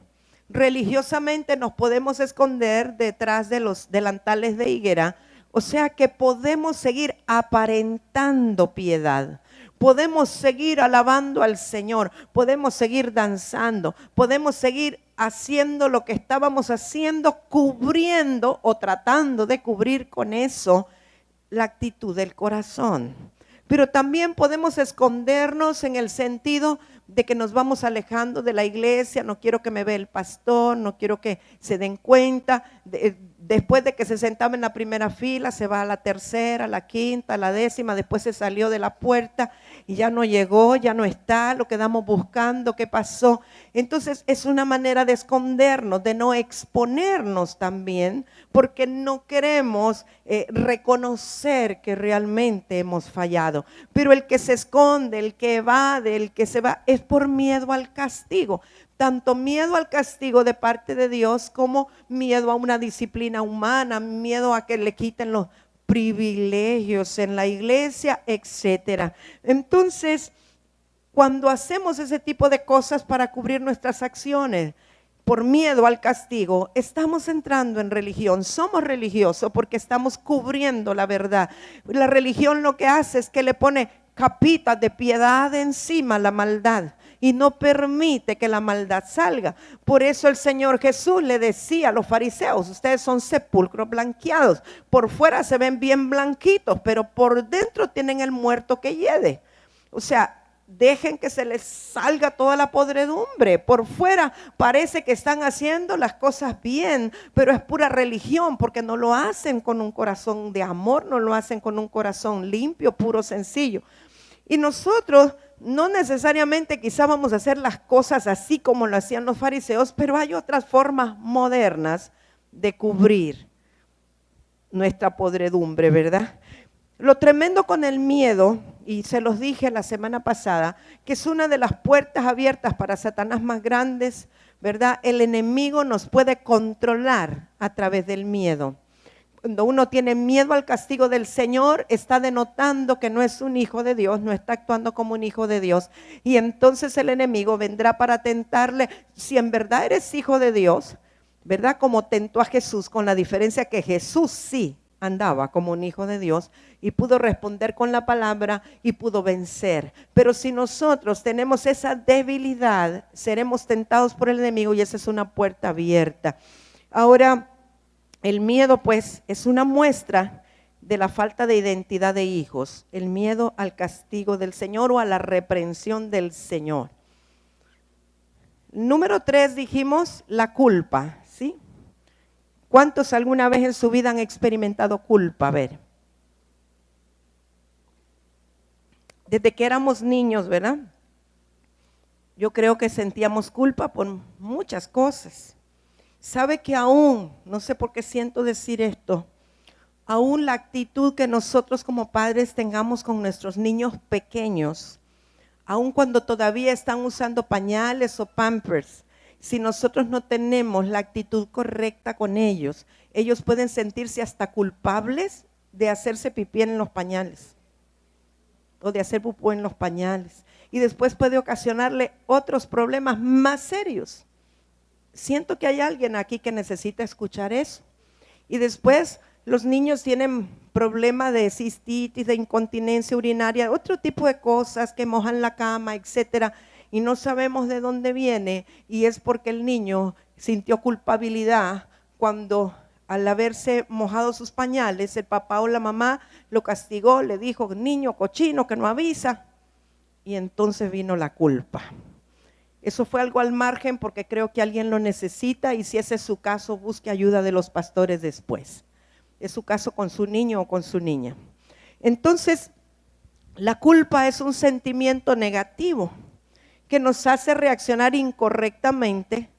Religiosamente nos podemos esconder detrás de los delantales de higuera, o sea que podemos seguir aparentando piedad. Podemos seguir alabando al Señor, podemos seguir danzando, podemos seguir haciendo lo que estábamos haciendo, cubriendo o tratando de cubrir con eso la actitud del corazón. Pero también podemos escondernos en el sentido de que nos vamos alejando de la iglesia, no quiero que me vea el pastor, no quiero que se den cuenta. Después de que se sentaba en la primera fila, se va a la tercera, a la quinta, a la décima, después se salió de la puerta y ya no llegó, ya no está, lo quedamos buscando, ¿qué pasó? Entonces es una manera de escondernos, de no exponernos también, porque no queremos reconocer que realmente hemos fallado. Pero el que se esconde, el que evade, el que se va, es por miedo al castigo. Tanto miedo al castigo de parte de Dios como miedo a una disciplina humana, miedo a que le quiten los privilegios en la iglesia, etcétera. Entonces, cuando hacemos ese tipo de cosas para cubrir nuestras acciones, por miedo al castigo, estamos entrando en religión. Somos religiosos porque estamos cubriendo la verdad. La religión lo que hace es que le pone capitas de piedad encima a la maldad y no permite que la maldad salga. Por eso el Señor Jesús le decía a los fariseos: ustedes son sepulcros blanqueados, por fuera se ven bien blanquitos, pero por dentro tienen el muerto que hiede. O sea, dejen que se les salga toda la podredumbre. Por fuera parece que están haciendo las cosas bien, pero es pura religión, porque no lo hacen con un corazón de amor, no lo hacen con un corazón limpio, puro, sencillo. Y nosotros no necesariamente quizá vamos a hacer las cosas así como lo hacían los fariseos, pero hay otras formas modernas de cubrir nuestra podredumbre, ¿verdad? Lo tremendo con el miedo, y se los dije la semana pasada, que es una de las puertas abiertas para Satanás más grandes, ¿verdad? El enemigo nos puede controlar a través del miedo. Cuando uno tiene miedo al castigo del Señor, está denotando que no es un hijo de Dios, no está actuando como un hijo de Dios. Y entonces el enemigo vendrá para tentarle. Si en verdad eres hijo de Dios, ¿verdad? Como tentó a Jesús, con la diferencia que Jesús sí andaba como un hijo de Dios y pudo responder con la palabra y pudo vencer. Pero si nosotros tenemos esa debilidad, seremos tentados por el enemigo y esa es una puerta abierta. Ahora, el miedo pues es una muestra de la falta de identidad de hijos, el miedo al castigo del Señor o a la reprensión del Señor. Número 3 dijimos la culpa, ¿sí? ¿Cuántos alguna vez en su vida han experimentado culpa? A ver. Desde que éramos niños, ¿verdad? Yo creo que sentíamos culpa por muchas cosas. ¿Sabe que aún, no sé por qué siento decir esto, aún la actitud que nosotros como padres tengamos con nuestros niños pequeños, aún cuando todavía están usando pañales o pampers, si nosotros no tenemos la actitud correcta con ellos, ellos pueden sentirse hasta culpables de hacerse pipí en los pañales o de hacer pupú en los pañales. Y después puede ocasionarle otros problemas más serios. Siento que hay alguien aquí que necesita escuchar eso. Y después los niños tienen problemas de cistitis, de incontinencia urinaria, otro tipo de cosas que mojan la cama, etcétera. Y no sabemos de dónde viene, y es porque el niño sintió culpabilidad cuando al haberse mojado sus pañales, el papá o la mamá lo castigó, le dijo: niño cochino que no avisa, y entonces vino la culpa. Eso fue algo al margen porque creo que alguien lo necesita, y si ese es su caso, busque ayuda de los pastores después. Es su caso con su niño o con su niña. Entonces, la culpa es un sentimiento negativo que nos hace reaccionar incorrectamente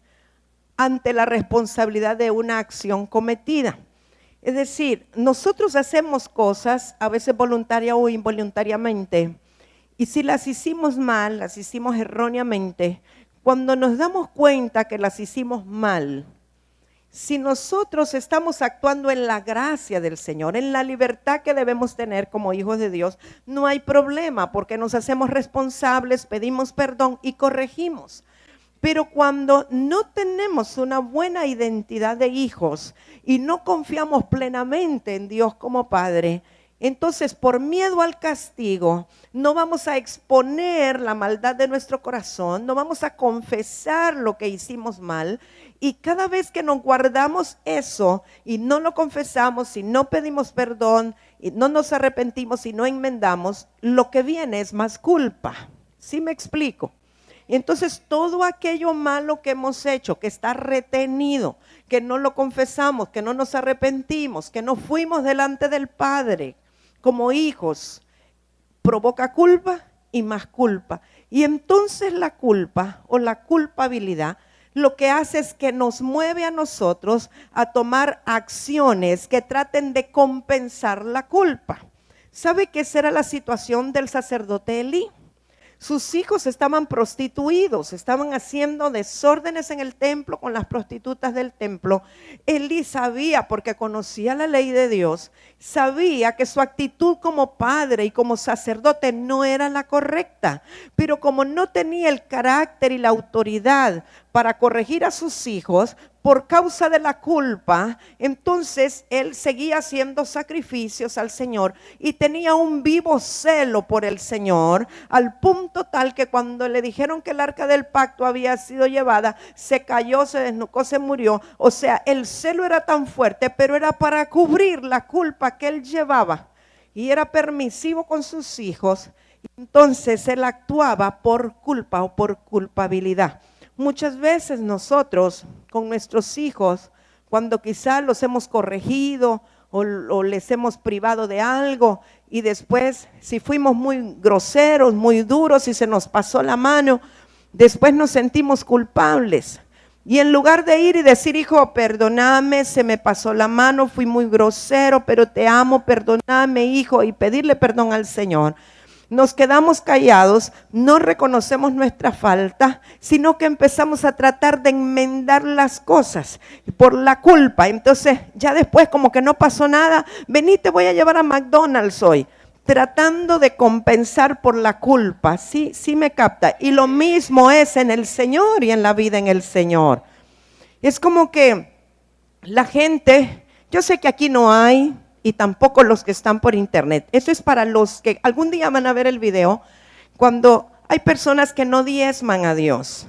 ante la responsabilidad de una acción cometida. Es decir, nosotros hacemos cosas, a veces voluntaria o involuntariamente, y si las hicimos mal, las hicimos erróneamente, cuando nos damos cuenta que las hicimos mal, si nosotros estamos actuando en la gracia del Señor, en la libertad que debemos tener como hijos de Dios, no hay problema porque nos hacemos responsables, pedimos perdón y corregimos. Pero cuando no tenemos una buena identidad de hijos y no confiamos plenamente en Dios como Padre, entonces por miedo al castigo no vamos a exponer la maldad de nuestro corazón, no vamos a confesar lo que hicimos mal, y cada vez que nos guardamos eso y no lo confesamos y no pedimos perdón y no nos arrepentimos y no enmendamos, lo que viene es más culpa. ¿Sí me explico? Entonces todo aquello malo que hemos hecho, que está retenido, que no lo confesamos, que no nos arrepentimos, que no fuimos delante del Padre como hijos, provoca culpa y más culpa. Y entonces la culpa o la culpabilidad lo que hace es que nos mueve a nosotros a tomar acciones que traten de compensar la culpa. ¿Sabe qué será la situación del sacerdote Elí? Sus hijos estaban prostituidos, estaban haciendo desórdenes en el templo con las prostitutas del templo. Elí sabía, porque conocía la ley de Dios, sabía que su actitud como padre y como sacerdote no era la correcta, pero como no tenía el carácter y la autoridad para corregir a sus hijos por causa de la culpa, entonces él seguía haciendo sacrificios al Señor y tenía un vivo celo por el Señor, al punto tal que cuando le dijeron que el arca del pacto había sido llevada, se cayó, se desnucó, se murió. O sea, el celo era tan fuerte, pero era para cubrir la culpa que él llevaba y era permisivo con sus hijos. Entonces él actuaba por culpa o por culpabilidad. Muchas veces nosotros con nuestros hijos, cuando quizás los hemos corregido o les hemos privado de algo y después si fuimos muy groseros, muy duros y se nos pasó la mano, después nos sentimos culpables. Y en lugar de ir y decir, hijo, perdóname, se me pasó la mano, fui muy grosero, pero te amo, perdóname, hijo, y pedirle perdón al Señor, nos quedamos callados, no reconocemos nuestra falta, sino que empezamos a tratar de enmendar las cosas por la culpa. Entonces ya después como que no pasó nada, vení, te voy a llevar a McDonald's hoy, tratando de compensar por la culpa. Sí me capta. Y lo mismo es en el Señor y en la vida en el Señor. Es como que la gente, yo sé que aquí no hay, y tampoco los que están por internet. Eso es para los que algún día van a ver el video, cuando hay personas que no diezman a Dios.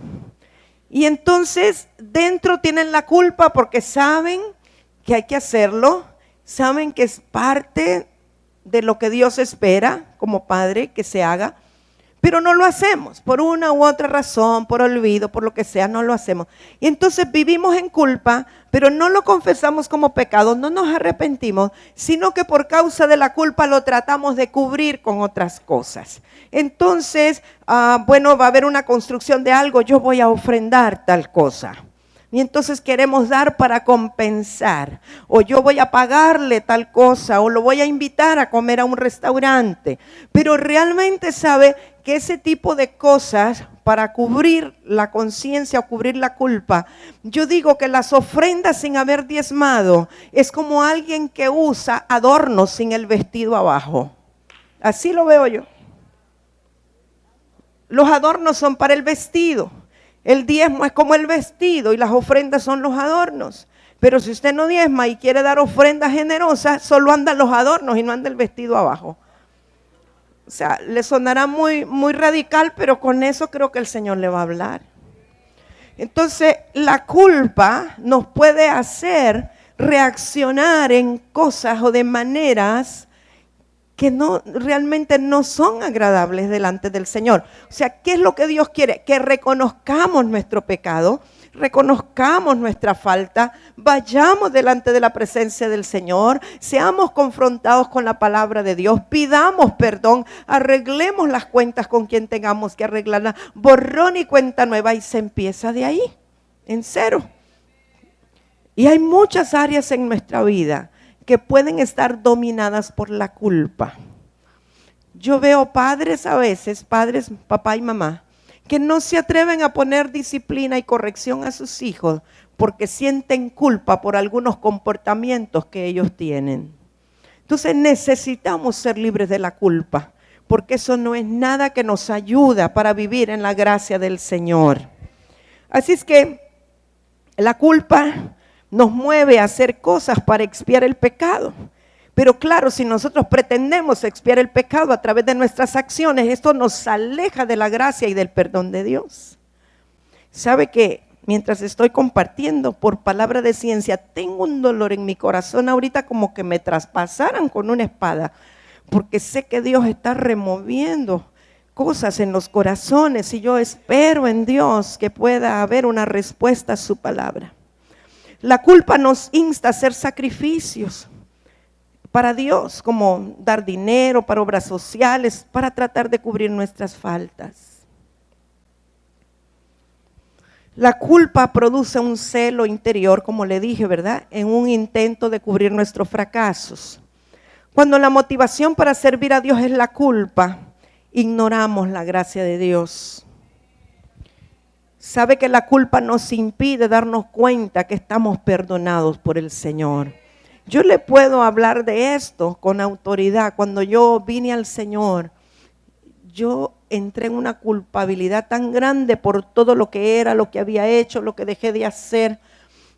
Y entonces dentro tienen la culpa porque saben que hay que hacerlo, saben que es parte de lo que Dios espera como padre que se haga, pero no lo hacemos, por una u otra razón, por olvido, por lo que sea, no lo hacemos. Y entonces vivimos en culpa, pero no lo confesamos como pecado, no nos arrepentimos, sino que por causa de la culpa lo tratamos de cubrir con otras cosas. Entonces, bueno, va a haber una construcción de algo, yo voy a ofrendar tal cosa. Y entonces queremos dar para compensar, o yo voy a pagarle tal cosa, o lo voy a invitar a comer a un restaurante. Pero realmente sabe que ese tipo de cosas para cubrir la conciencia o cubrir la culpa, yo digo que las ofrendas sin haber diezmado es como alguien que usa adornos sin el vestido abajo. Así lo veo yo. Los adornos son para el vestido. El diezmo es como el vestido y las ofrendas son los adornos. Pero si usted no diezma y quiere dar ofrendas generosas, solo andan los adornos y no anda el vestido abajo. O sea, le sonará muy radical, pero con eso creo que el Señor le va a hablar. Entonces, la culpa nos puede hacer reaccionar en cosas o de maneras que realmente no son agradables delante del Señor. O sea, ¿qué es lo que Dios quiere? Que reconozcamos nuestro pecado, reconozcamos nuestra falta, vayamos delante de la presencia del Señor, seamos confrontados con la palabra de Dios, pidamos perdón, arreglemos las cuentas con quien tengamos que arreglarlas, borrón y cuenta nueva, y se empieza de ahí, en cero. Y hay muchas áreas en nuestra vida que pueden estar dominadas por la culpa. Yo veo padres a veces, padres, papá y mamá, que no se atreven a poner disciplina y corrección a sus hijos porque sienten culpa por algunos comportamientos que ellos tienen. Entonces necesitamos ser libres de la culpa, porque eso no es nada que nos ayuda para vivir en la gracia del Señor. Así es que la culpa nos mueve a hacer cosas para expiar el pecado. Pero claro, si nosotros pretendemos expiar el pecado a través de nuestras acciones, esto nos aleja de la gracia y del perdón de Dios. ¿Sabe que mientras estoy compartiendo por palabra de ciencia, tengo un dolor en mi corazón ahorita como que me traspasaran con una espada? Porque sé que Dios está removiendo cosas en los corazones y yo espero en Dios que pueda haber una respuesta a su palabra. La culpa nos insta a hacer sacrificios para Dios, como dar dinero para obras sociales, para tratar de cubrir nuestras faltas. La culpa produce un celo interior, como le dije, ¿verdad? En un intento de cubrir nuestros fracasos. Cuando la motivación para servir a Dios es la culpa, ignoramos la gracia de Dios. Sabe que la culpa nos impide darnos cuenta que estamos perdonados por el Señor. Yo le puedo hablar de esto con autoridad. Cuando yo vine al Señor, yo entré en una culpabilidad tan grande por todo lo que era, lo que había hecho, lo que dejé de hacer.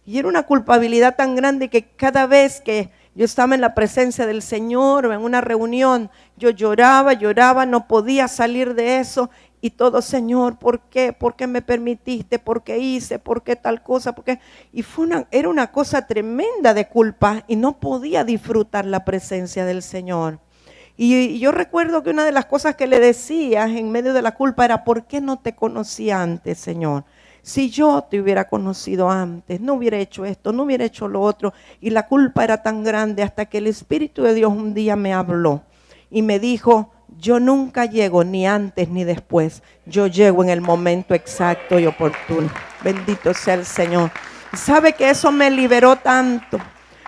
Y era una culpabilidad tan grande que cada vez que yo estaba en la presencia del Señor o en una reunión, yo lloraba, no podía salir de eso. Y todo, Señor, ¿por qué? ¿Por qué me permitiste? ¿Por qué hice? ¿Por qué tal cosa? ¿Por qué? Y era una cosa tremenda de culpa y no podía disfrutar la presencia del Señor. Y yo recuerdo que una de las cosas que le decía en medio de la culpa era, ¿por qué no te conocí antes, Señor? Si yo te hubiera conocido antes, no hubiera hecho esto, no hubiera hecho lo otro. Y la culpa era tan grande hasta que el Espíritu de Dios un día me habló y me dijo, yo nunca llego ni antes ni después, yo llego en el momento exacto y oportuno. Bendito sea el Señor. ¿Sabe que eso me liberó tanto?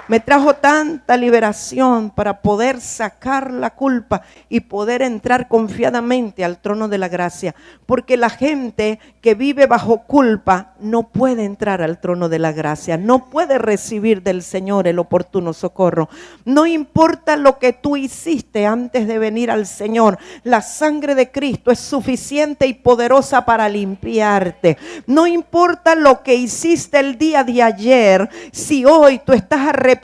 Me trajo tanta liberación para poder sacar la culpa y poder entrar confiadamente al trono de la gracia. Porque la gente que vive bajo culpa no puede entrar al trono de la gracia, no puede recibir del Señor el oportuno socorro. No importa lo que tú hiciste antes de venir al Señor, la sangre de Cristo es suficiente y poderosa para limpiarte. No importa lo que hiciste el día de ayer, si hoy tú estás arrepentido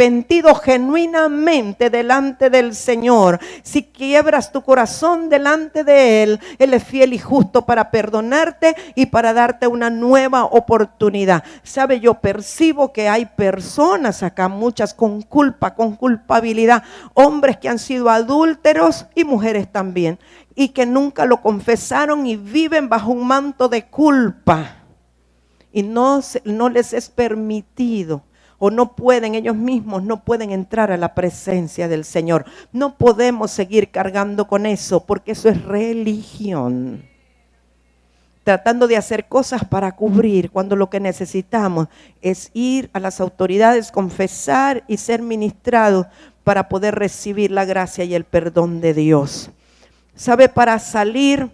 genuinamente delante del Señor, si quiebras tu corazón delante de Él, Él es fiel y justo para perdonarte y para darte una nueva oportunidad. Sabe, yo percibo que hay personas acá, muchas con culpa, con culpabilidad, hombres que han sido adúlteros y mujeres también, y que nunca lo confesaron y viven bajo un manto de culpa y no les es permitido. O no pueden, ellos mismos no pueden entrar a la presencia del Señor. No podemos seguir cargando con eso porque eso es religión. Tratando de hacer cosas para cubrir cuando lo que necesitamos es ir a las autoridades, confesar y ser ministrados para poder recibir la gracia y el perdón de Dios. ¿Sabe? Para salir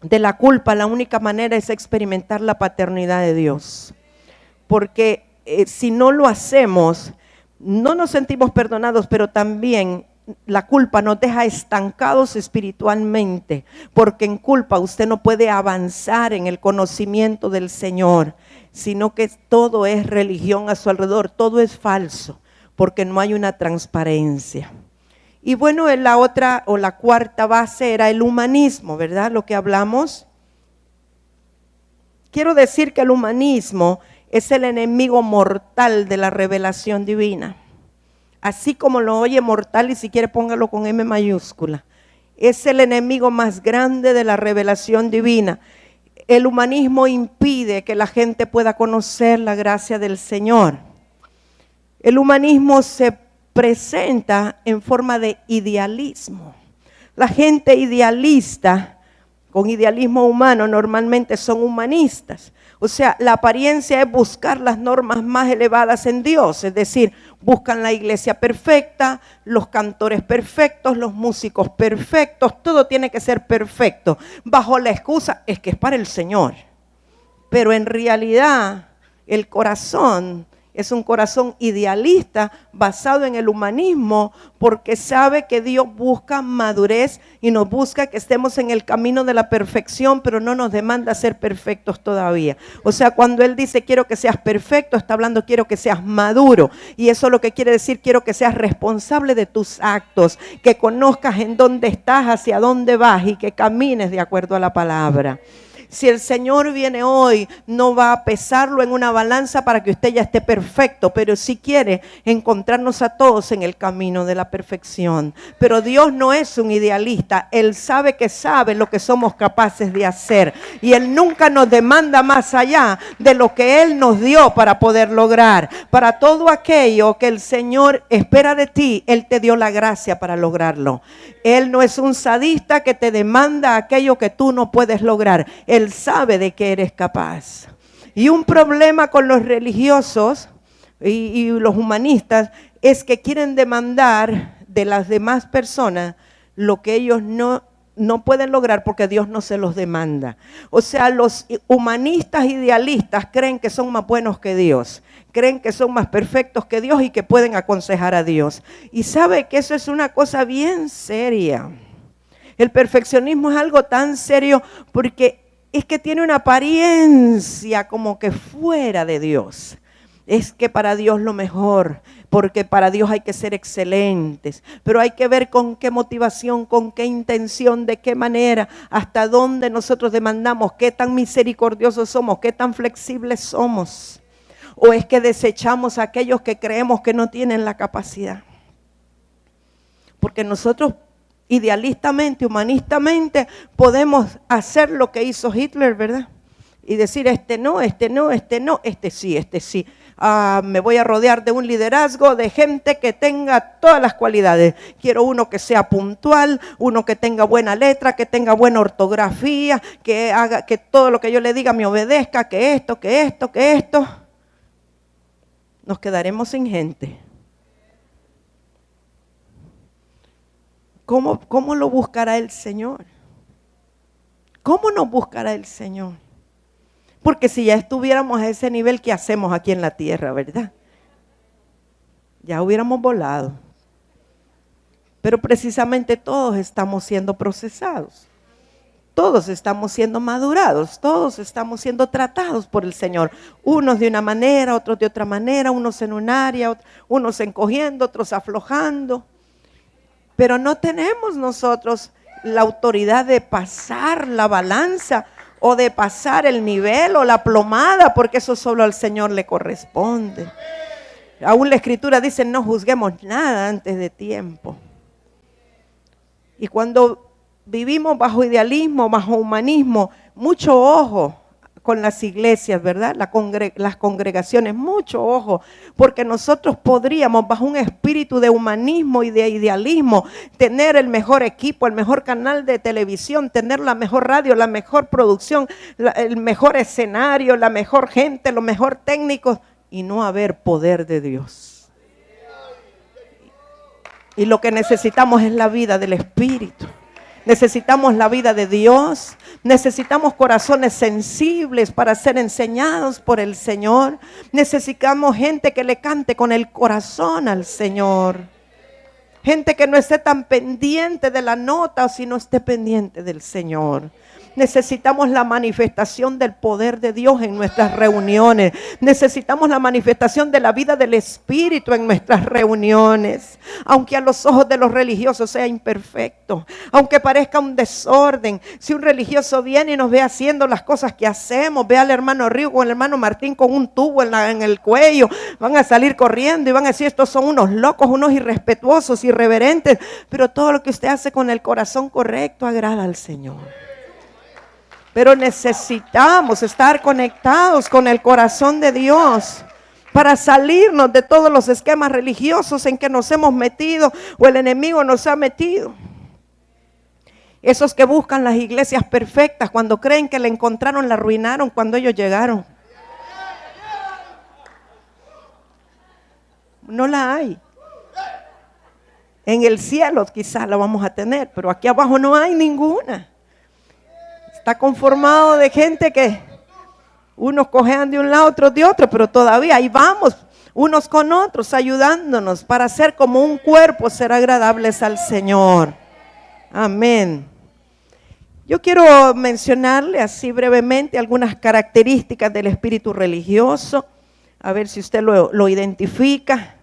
de la culpa, la única manera es experimentar la paternidad de Dios. Porque si no lo hacemos, no nos sentimos perdonados, pero también la culpa nos deja estancados espiritualmente, porque en culpa usted no puede avanzar en el conocimiento del Señor, sino que todo es religión a su alrededor, todo es falso, porque no hay una transparencia. Y bueno, la otra o la cuarta base era el humanismo, ¿verdad? Lo que hablamos. Quiero decir que el humanismo es el enemigo mortal de la revelación divina. Así como lo oye, mortal, y si quiere póngalo con M mayúscula. Es el enemigo más grande de la revelación divina. El humanismo impide que la gente pueda conocer la gracia del Señor. El humanismo se presenta en forma de idealismo. La gente idealista, con idealismo humano normalmente son humanistas. O sea, la apariencia es buscar las normas más elevadas en Dios, es decir, buscan la iglesia perfecta, los cantores perfectos, los músicos perfectos, todo tiene que ser perfecto, bajo la excusa es que es para el Señor. Pero en realidad el corazón es un corazón idealista basado en el humanismo, porque sabe que Dios busca madurez y nos busca que estemos en el camino de la perfección, pero no nos demanda ser perfectos todavía. O sea, cuando Él dice quiero que seas perfecto, está hablando quiero que seas maduro. Y eso lo que quiere decir quiero que seas responsable de tus actos, que conozcas en dónde estás, hacia dónde vas y que camines de acuerdo a la palabra. Si el Señor viene hoy, no va a pesarlo en una balanza para que usted ya esté perfecto, pero sí quiere encontrarnos a todos en el camino de la perfección. Pero Dios no es un idealista, Él sabe lo que somos capaces de hacer y Él nunca nos demanda más allá de lo que Él nos dio para poder lograr. Para todo aquello que el Señor espera de ti, Él te dio la gracia para lograrlo. Él no es un sadista que te demanda aquello que tú no puedes lograr. Él sabe de que eres capaz. Y un problema con los religiosos y los humanistas es que quieren demandar de las demás personas lo que ellos no pueden lograr porque Dios no se los demanda. O sea, los humanistas idealistas creen que son más buenos que Dios, creen que son más perfectos que Dios y que pueden aconsejar a Dios. Y sabe que eso es una cosa bien seria. El perfeccionismo es algo tan serio porque es que tiene una apariencia como que fuera de Dios. Es que para Dios lo mejor, porque para Dios hay que ser excelentes, pero hay que ver con qué motivación, con qué intención, de qué manera, hasta dónde nosotros demandamos, qué tan misericordiosos somos, qué tan flexibles somos. ¿O es que desechamos a aquellos que creemos que no tienen la capacidad? Porque nosotros idealistamente, humanistamente, podemos hacer lo que hizo Hitler, ¿verdad? Y decir, este no, este no, este no, este sí, este sí. Me voy a rodear de un liderazgo de gente que tenga todas las cualidades. Quiero uno que sea puntual, uno que tenga buena letra, que tenga buena ortografía, que haga que todo lo que yo le diga me obedezca, que esto, que esto, que esto. Nos quedaremos sin gente. ¿Cómo lo buscará el Señor? ¿Cómo nos buscará el Señor? Porque si ya estuviéramos a ese nivel, ¿qué hacemos aquí en la tierra, verdad? Ya hubiéramos volado. Pero precisamente todos estamos siendo procesados. Todos estamos siendo madurados, todos estamos siendo tratados por el Señor. Unos de una manera, otros de otra manera, unos en un área, unos encogiendo, otros aflojando. Pero no tenemos nosotros la autoridad de pasar la balanza o de pasar el nivel o la plomada, porque eso solo al Señor le corresponde. Aún la Escritura dice, no juzguemos nada antes de tiempo. Y cuando vivimos bajo idealismo, bajo humanismo, mucho ojo con las iglesias, ¿verdad? Las congregaciones, mucho ojo, porque nosotros podríamos bajo un espíritu de humanismo y de idealismo tener el mejor equipo, el mejor canal de televisión, tener la mejor radio, la mejor producción, el mejor escenario, la mejor gente, los mejor técnicos y no haber poder de Dios. Y lo que necesitamos es la vida del Espíritu. Necesitamos la vida de Dios, necesitamos corazones sensibles para ser enseñados por el Señor. Necesitamos gente que le cante con el corazón al Señor. Gente que no esté tan pendiente de la nota, sino esté pendiente del Señor. Necesitamos la manifestación del poder de Dios en nuestras reuniones. Necesitamos la manifestación de la vida del Espíritu en nuestras reuniones. Aunque a los ojos de los religiosos sea imperfecto, aunque parezca un desorden. Si un religioso viene y nos ve haciendo las cosas que hacemos, ve al hermano Río con el hermano Martín con un tubo en el cuello, van a salir corriendo y van a decir, estos son unos locos, unos irrespetuosos, irreverentes. Pero todo lo que usted hace con el corazón correcto agrada al Señor. Pero necesitamos estar conectados con el corazón de Dios para salirnos de todos los esquemas religiosos en que nos hemos metido o el enemigo nos ha metido. Esos que buscan las iglesias perfectas, cuando creen que la encontraron, la arruinaron cuando ellos llegaron. No la hay. En el cielo quizás la vamos a tener, pero aquí abajo no hay ninguna. Está conformado de gente que unos cojean de un lado, otros de otro, pero todavía ahí vamos, unos con otros, ayudándonos para ser como un cuerpo, ser agradables al Señor. Amén. Yo quiero mencionarle así brevemente algunas características del espíritu religioso, a ver si usted lo identifica.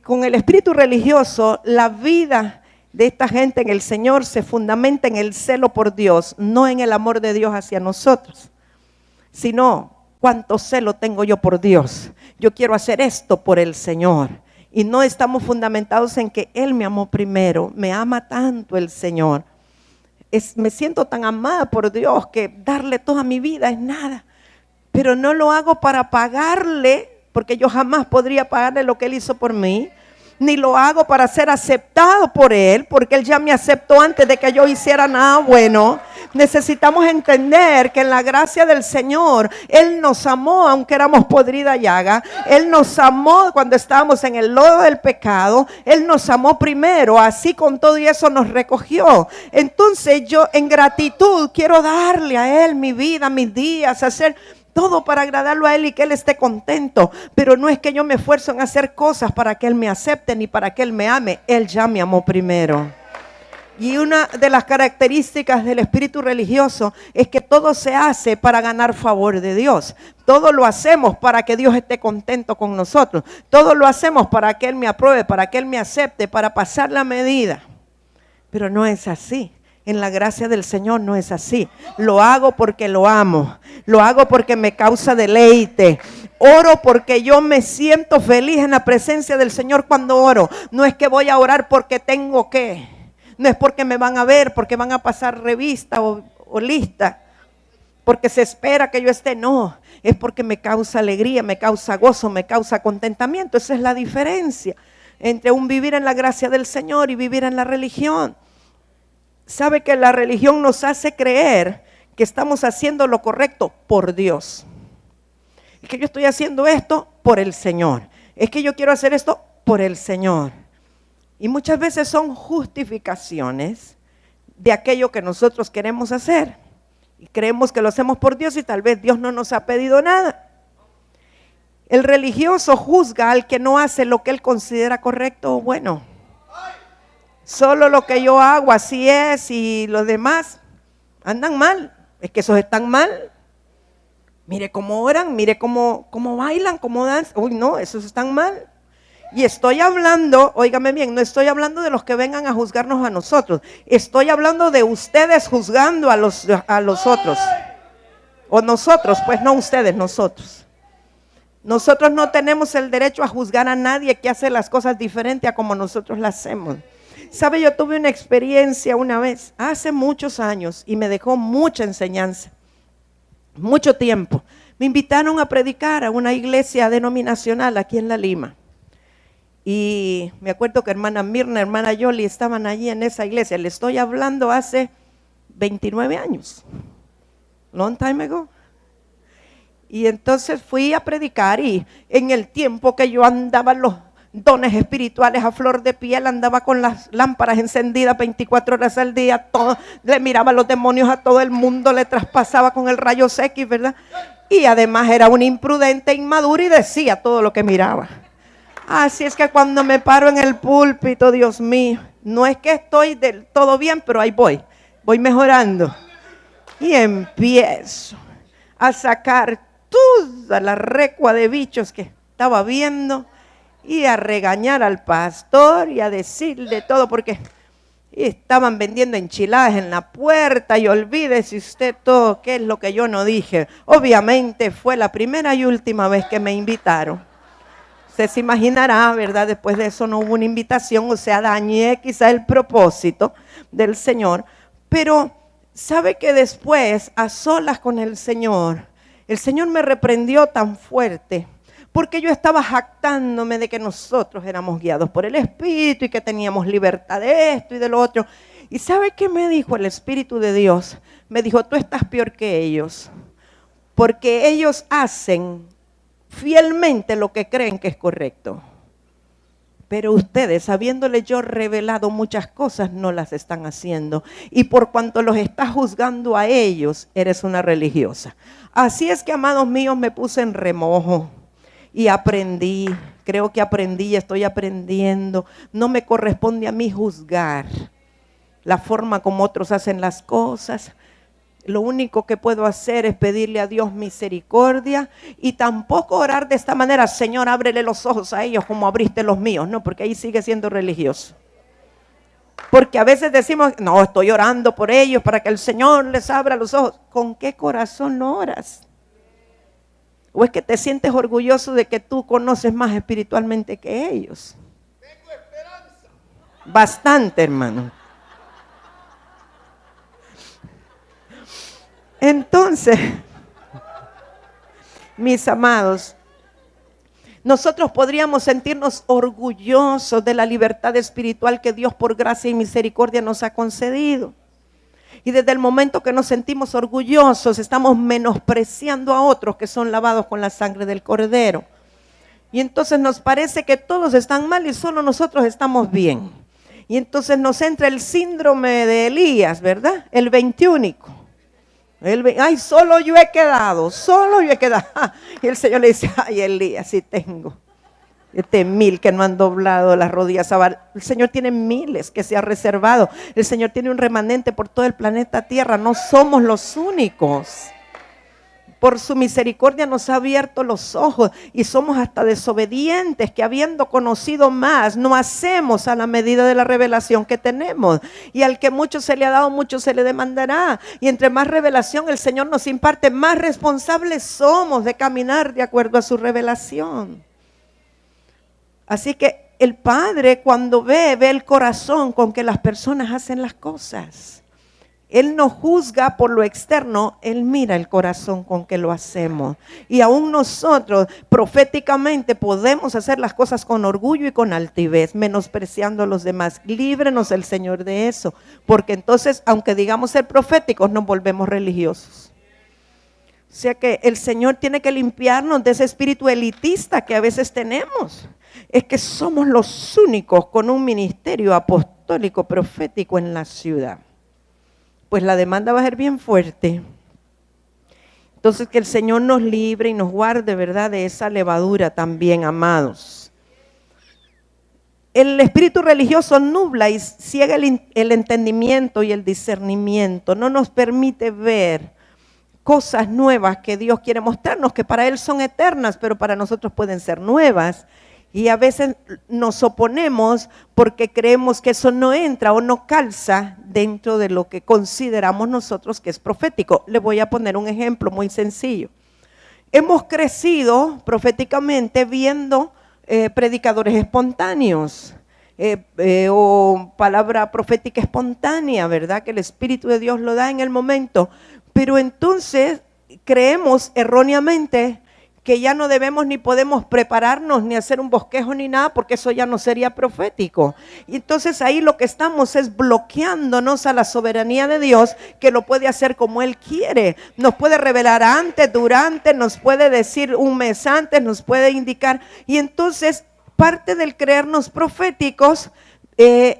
Con el espíritu religioso, la vida de esta gente en el Señor se fundamenta en el celo por Dios, no en el amor de Dios hacia nosotros, sino cuánto celo tengo yo por Dios. Yo quiero hacer esto por el Señor. Y no estamos fundamentados en que Él me amó primero, me ama tanto el Señor. Me siento tan amada por Dios que darle toda mi vida es nada. Pero no lo hago para pagarle, porque yo jamás podría pagarle lo que Él hizo por mí. Ni lo hago para ser aceptado por Él, porque Él ya me aceptó antes de que yo hiciera nada bueno. Necesitamos entender que en la gracia del Señor, Él nos amó aunque éramos podrida llaga. Él nos amó cuando estábamos en el lodo del pecado. Él nos amó primero, así con todo y eso nos recogió. Entonces yo en gratitud quiero darle a Él mi vida, mis días, hacer todo para agradarlo a Él y que Él esté contento. Pero no es que yo me esfuerzo en hacer cosas para que Él me acepte ni para que Él me ame. Él ya me amó primero. Y una de las características del espíritu religioso es que todo se hace para ganar favor de Dios. Todo lo hacemos para que Dios esté contento con nosotros. Todo lo hacemos para que Él me apruebe, para que Él me acepte, para pasar la medida. Pero no es así. En la gracia del Señor no es así. Lo hago porque lo amo. Lo hago porque me causa deleite. Oro porque yo me siento feliz en la presencia del Señor cuando oro. No es que voy a orar porque tengo que. No es porque me van a ver, porque van a pasar revista o lista. Porque se espera que yo esté. No, es porque me causa alegría, me causa gozo, me causa contentamiento. Esa es la diferencia entre un vivir en la gracia del Señor y vivir en la religión. Sabe que la religión nos hace creer que estamos haciendo lo correcto por Dios. Es que yo estoy haciendo esto por el Señor. Es que yo quiero hacer esto por el Señor. Y muchas veces son justificaciones de aquello que nosotros queremos hacer. Y creemos que lo hacemos por Dios y tal vez Dios no nos ha pedido nada. El religioso juzga al que no hace lo que él considera correcto o bueno. Solo lo que yo hago así es y los demás andan mal. Es que esos están mal. Mire cómo oran, mire cómo bailan, cómo danzan. Uy, no, esos están mal. Y estoy hablando, óigame bien, no estoy hablando de los que vengan a juzgarnos a nosotros. Estoy hablando de ustedes juzgando a los otros. O nosotros, pues no ustedes, nosotros. Nosotros no tenemos el derecho a juzgar a nadie que hace las cosas diferentes a como nosotros las hacemos. ¿Sabe? Yo tuve una experiencia una vez, hace muchos años, y me dejó mucha enseñanza. Mucho tiempo. Me invitaron a predicar a una iglesia denominacional aquí en La Lima. Y me acuerdo que hermana Mirna, hermana Yoli estaban allí en esa iglesia. Le estoy hablando hace 29 años. Long time ago. Y entonces fui a predicar y en el tiempo que yo andaba los dones espirituales a flor de piel, andaba con las lámparas encendidas 24 horas al día, le miraba a los demonios a todo el mundo, le traspasaba con el rayo X, ¿verdad? Y además era una imprudente, inmadura y decía todo lo que miraba. Así es que cuando me paro en el púlpito, Dios mío, no es que estoy del todo bien, pero ahí voy mejorando. Y empiezo a sacar toda la recua de bichos que estaba viendo y a regañar al pastor y a decirle todo, porque estaban vendiendo enchiladas en la puerta y olvídese usted todo, qué es lo que yo no dije. Obviamente fue la primera y última vez que me invitaron. Usted se imaginará, ¿verdad? Después de eso no hubo una invitación, o sea, dañé quizá el propósito del Señor. Pero, ¿sabe que después, a solas con el Señor me reprendió tan fuerte? Porque yo estaba jactándome de que nosotros éramos guiados por el Espíritu y que teníamos libertad de esto y de lo otro. ¿Y sabe qué me dijo el Espíritu de Dios? Me dijo, tú estás peor que ellos, porque ellos hacen fielmente lo que creen que es correcto. Pero ustedes, habiéndole yo revelado muchas cosas, no las están haciendo. Y por cuanto los estás juzgando a ellos, eres una religiosa. Así es que, amados míos, me puse en remojo y aprendí. Creo que aprendí y estoy aprendiendo. No me corresponde a mí juzgar la forma como otros hacen las cosas. Lo único que puedo hacer es pedirle a Dios misericordia y tampoco orar de esta manera, Señor, ábrele los ojos a ellos como abriste los míos. No, porque ahí sigue siendo religioso. Porque a veces decimos, no, estoy orando por ellos para que el Señor les abra los ojos. ¿Con qué corazón no oras? ¿O es que te sientes orgulloso de que tú conoces más espiritualmente que ellos? Tengo esperanza. Bastante, hermano. Entonces, mis amados, nosotros podríamos sentirnos orgullosos de la libertad espiritual que Dios por gracia y misericordia nos ha concedido. Y desde el momento que nos sentimos orgullosos, estamos menospreciando a otros que son lavados con la sangre del Cordero. Y entonces nos parece que todos están mal y solo nosotros estamos bien. Y entonces nos entra el síndrome de Elías, ¿verdad? El 21. Ay, solo yo he quedado. Y el Señor le dice, ay, Elías, sí tengo 1000 que no han doblado las rodillas. El Señor tiene miles que se ha reservado. El Señor tiene un remanente por todo el planeta Tierra. No somos los únicos. Por su misericordia nos ha abierto los ojos y somos hasta desobedientes que habiendo conocido más, no hacemos a la medida de la revelación que tenemos. Y al que mucho se le ha dado, mucho se le demandará. Y entre más revelación el Señor nos imparte, más responsables somos de caminar de acuerdo a su revelación. Así que el Padre cuando ve el corazón con que las personas hacen las cosas. Él no juzga por lo externo, Él mira el corazón con que lo hacemos. Y aún nosotros proféticamente podemos hacer las cosas con orgullo y con altivez, menospreciando a los demás. Líbrenos el Señor de eso, porque entonces, aunque digamos ser proféticos, nos volvemos religiosos. O sea que el Señor tiene que limpiarnos de ese espíritu elitista que a veces tenemos. Es que somos los únicos con un ministerio apostólico profético en la ciudad. Pues la demanda va a ser bien fuerte. Entonces que el Señor nos libre y nos guarde, ¿verdad?, de esa levadura también, amados. El espíritu religioso nubla y ciega el entendimiento y el discernimiento. No nos permite ver cosas nuevas que Dios quiere mostrarnos, que para Él son eternas, pero para nosotros pueden ser nuevas. Y a veces nos oponemos porque creemos que eso no entra o no calza dentro de lo que consideramos nosotros que es profético. Le voy a poner un ejemplo muy sencillo. Hemos crecido proféticamente viendo predicadores espontáneos o palabra profética espontánea, ¿verdad? Que el Espíritu de Dios lo da en el momento. Pero entonces creemos erróneamente que ya no debemos ni podemos prepararnos ni hacer un bosquejo ni nada, porque eso ya no sería profético. Y entonces ahí lo que estamos es bloqueándonos a la soberanía de Dios, que lo puede hacer como Él quiere. Nos puede revelar antes, durante, nos puede decir un mes antes, nos puede indicar. Y entonces parte del creernos proféticos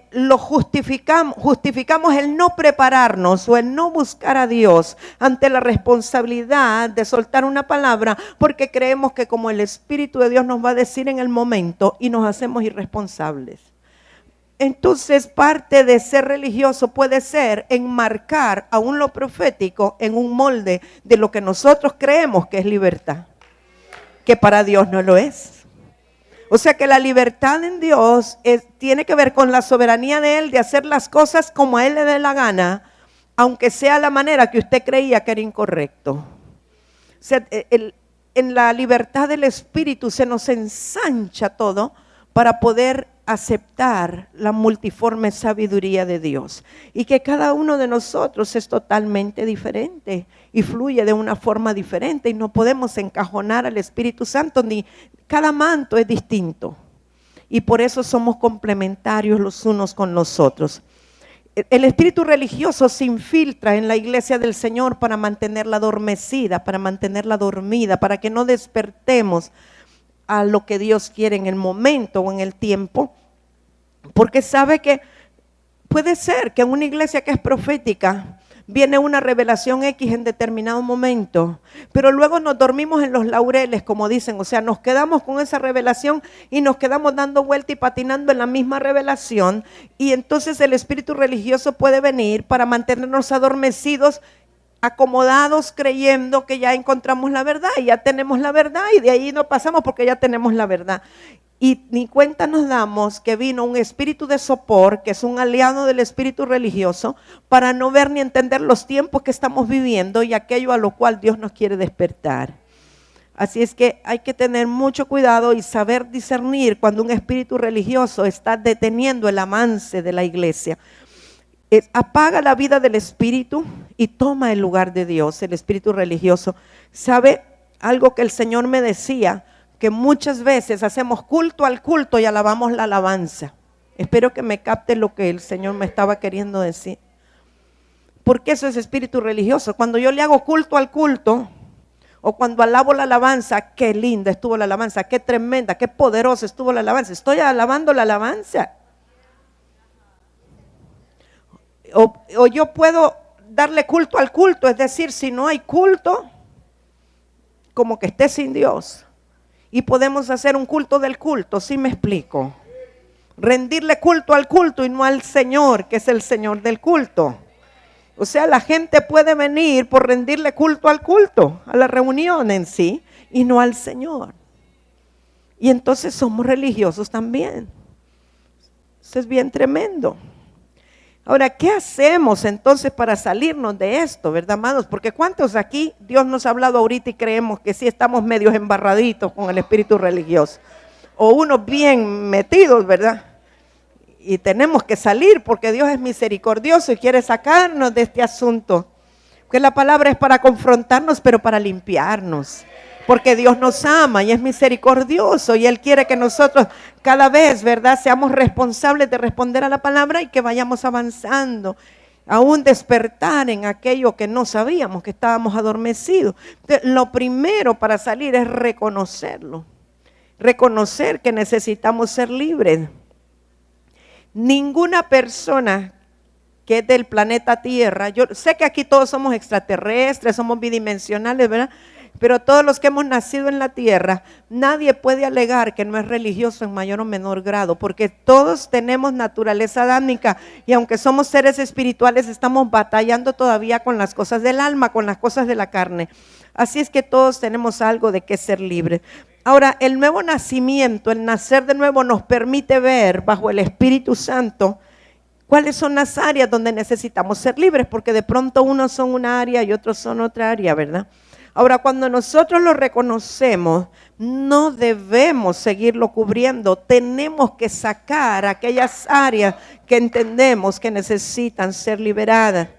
lo justificamos el no prepararnos o el no buscar a Dios ante la responsabilidad de soltar una palabra, porque creemos que como el Espíritu de Dios nos va a decir en el momento, y nos hacemos irresponsables. Entonces parte de ser religioso puede ser enmarcar aún lo profético en un molde de lo que nosotros creemos que es libertad, que para Dios no lo es. O sea que la libertad en Dios tiene que ver con la soberanía de Él de hacer las cosas como a Él le dé la gana, aunque sea la manera que usted creía que era incorrecto. O sea, en la libertad del Espíritu se nos ensancha todo para poder aceptar la multiforme sabiduría de Dios y que cada uno de nosotros es totalmente diferente y fluye de una forma diferente y no podemos encajonar al Espíritu Santo, ni cada manto es distinto y por eso somos complementarios los unos con los otros. El espíritu religioso se infiltra en la iglesia del Señor para mantenerla adormecida, para mantenerla dormida, para que no despertemos a lo que Dios quiere en el momento o en el tiempo, porque sabe que puede ser que en una iglesia que es profética viene una revelación X en determinado momento, pero luego nos dormimos en los laureles, como dicen, o sea, nos quedamos con esa revelación y nos quedamos dando vuelta y patinando en la misma revelación, y entonces el espíritu religioso puede venir para mantenernos adormecidos, acomodados, creyendo que ya encontramos la verdad y ya tenemos la verdad y de ahí no pasamos porque ya tenemos la verdad. Y ni cuenta nos damos que vino un espíritu de sopor, que es un aliado del espíritu religioso, para no ver ni entender los tiempos que estamos viviendo y aquello a lo cual Dios nos quiere despertar. Así es que hay que tener mucho cuidado y saber discernir cuando un espíritu religioso está deteniendo el avance de la iglesia. Apaga la vida del espíritu y toma el lugar de Dios, el espíritu religioso. ¿Sabe algo que el Señor me decía? Que muchas veces hacemos culto al culto y alabamos la alabanza. Espero que me capte lo que el Señor me estaba queriendo decir. Porque eso es espíritu religioso. Cuando yo le hago culto al culto, o cuando alabo la alabanza, qué linda estuvo la alabanza, qué tremenda, qué poderosa estuvo la alabanza. Estoy alabando la alabanza. O yo puedo darle culto al culto, es decir, si no hay culto, como que esté sin Dios. Y podemos hacer un culto del culto, ¿sí me explico? Rendirle culto al culto y no al Señor, que es el Señor del culto. O sea, la gente puede venir por rendirle culto al culto, a la reunión en sí, y no al Señor. Y entonces somos religiosos también. Eso es bien tremendo. Ahora, ¿qué hacemos entonces para salirnos de esto, verdad, amados? Porque ¿cuántos aquí Dios nos ha hablado ahorita y creemos que sí estamos medios embarraditos con el espíritu religioso? O unos bien metidos, ¿verdad? Y tenemos que salir porque Dios es misericordioso y quiere sacarnos de este asunto. Porque la palabra es para confrontarnos, pero para limpiarnos. Porque Dios nos ama y es misericordioso y Él quiere que nosotros cada vez, ¿verdad?, seamos responsables de responder a la palabra y que vayamos avanzando, aún despertar en aquello que no sabíamos, que estábamos adormecidos. Entonces, lo primero para salir es reconocerlo, reconocer que necesitamos ser libres. Ninguna persona que es del planeta Tierra, yo sé que aquí todos somos extraterrestres, somos bidimensionales, ¿verdad? Pero todos los que hemos nacido en la tierra, nadie puede alegar que no es religioso en mayor o menor grado, porque todos tenemos naturaleza adámica y aunque somos seres espirituales, estamos batallando todavía con las cosas del alma, con las cosas de la carne. Así es que todos tenemos algo de qué ser libres. Ahora, el nuevo nacimiento, el nacer de nuevo nos permite ver bajo el Espíritu Santo cuáles son las áreas donde necesitamos ser libres, porque de pronto unos son una área y otros son otra área, ¿verdad? Ahora, cuando nosotros lo reconocemos, no debemos seguirlo cubriendo. Tenemos que sacar aquellas áreas que entendemos que necesitan ser liberadas.